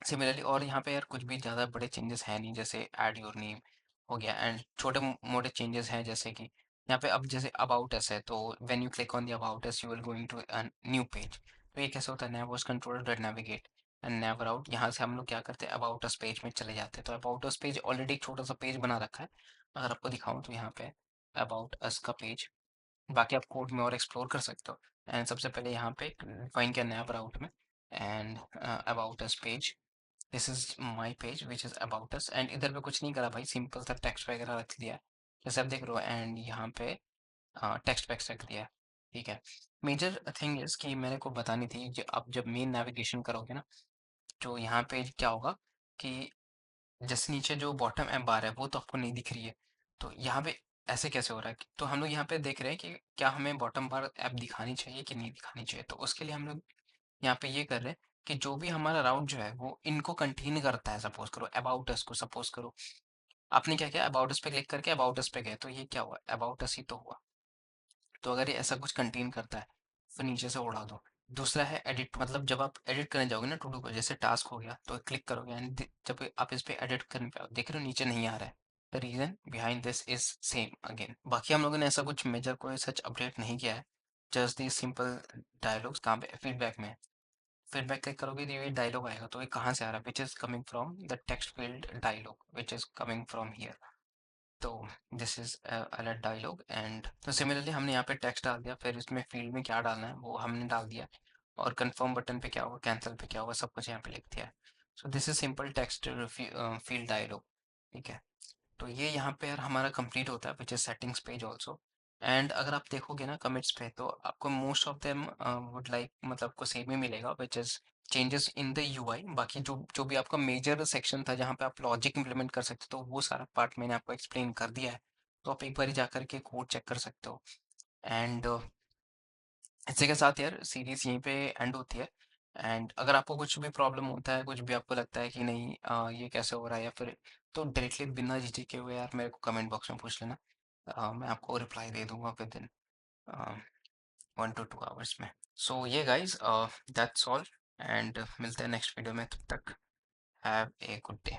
सिमिलरली और यहाँ पे यार कुछ भी ज़्यादा बड़े चेंजेस है नहीं, जैसे ऐड योर नेम हो गया, एंड छोटे मोटे चेंजेस हैं जैसे कि यहाँ पे अब जैसे अबाउट अस है, तो when you click on the about us you will going to a new page. तो ये कैसे होता है, nav was controller dot navigate and never out, यहाँ से हम लोग क्या करते हैं अबाउट अस पेज में चले जाते हैं। तो अबाउट अस पेज ऑलरेडी एक छोटा सा पेज बना रखा है, अगर आपको दिखाऊं तो यहाँ पे अबाउट अस का पेज, बाकी आप कोड में और एक्सप्लोर कर सकते हो। एंड सबसे पहले यहाँ पे फाइन किया नेवर आउट में and about us page, this is my page which is about us, and इधर पे कुछ नहीं करा भाई, सिंपल सा टेक्स्ट वगैरह रख दिया जैसे आप देख रहे हो, एंड यहाँ पे टेक्स्ट वैक्स रख दिया। ठीक है, मेजर थिंग इज कि मेरे को बतानी थी, जो आप जब मेन नेविगेशन करोगे ना, तो यहाँ पे क्या होगा कि जैसे नीचे जो बॉटम एप बार है वो तो आपको नहीं दिख रही है, तो यहाँ पे ऐसे कैसे हो रहा है तो हम लोग यहाँ पे देख रहे हैं कि क्या हमें बॉटम बार ऐप दिखानी चाहिए कि नहीं दिखानी चाहिए। तो उसके लिए हम लोग यहाँ पे ये कर रहे हैं कि जो भी हमारा राउट जो है वो इनको कंटेन करता है, सपोज करो अबाउट अस को, सपोज करो आपने क्या किया अबाउट अस पे क्लिक करके अबाउट अस पे गए, तो ये क्या हुआ अबाउट अस ही तो हुआ। तो अगर ये ऐसा कुछ कंटेन करता है तो नीचे से उड़ा दो। दूसरा है एडिट, मतलब जब आप एडिट करने जाओगे ना टू डू को, जैसे टास्क हो गया तो क्लिक करोगे एंड जब आप इस पे एडिट करने पे आओ देख रहे हो नीचे नहीं आ रहा है, the reason behind this is same again. बाकी हम लोगों ने ऐसा कुछ मेजर कोई सच अपडेट नहीं किया है, जस्ट दी सिंपल डायलॉग्स कहाँ पे फीडबैक में, फीडबैक क्लिक करोगे तो ये डायलॉग आएगा, तो ये कहाँ से आ रहा है, which is coming from the text field dialog which is coming from here. तो this is alert dialog, and तो सिमिलरली हमने यहाँ पे टेक्स्ट डाल दिया, फिर इसमें फील्ड में क्या डालना है वो हमने डाल दिया, और कंफर्म बटन पे क्या होगा कैंसिल पे क्या होगा सब कुछ यहाँ पे लिख दिया है। So this is simple text field dialog. ठीक है, तो ये यहाँ पे यार हमारा कंप्लीट होता है which is settings page also. And अगर आप देखोगे ना कमिट्स पे, तो आपको most of them would like मतलब आपको सेम ही मिलेगा which is changes in the UI. बाकी जो जो भी आपका मेजर सेक्शन था जहाँ पे आप लॉजिक इंप्लीमेंट कर सकते हो, तो वो सारा पार्ट मैंने आपको एक्सप्लेन कर दिया है। तो आप एक बार जा करके कोड चेक कर सकते हो। एंड इसी के साथ यार सीरीज यहीं पे एंड होती है। एंड अगर आपको कुछ भी प्रॉब्लम होता है, कुछ भी आपको लगता है कि नहीं ये कैसे हो रहा है या फिर, तो डायरेक्टली बिना झिझके हुए यार मेरे को कमेंट बॉक्स में पूछ लेना। मैं आपको रिप्लाई दे दूंगा विद इन 1 to 2 आवर्स में। सो ये गाइज दैट्स ऑल। एंड मिलते हैं नेक्स्ट वीडियो में, तब तक हैव ए गुड डे।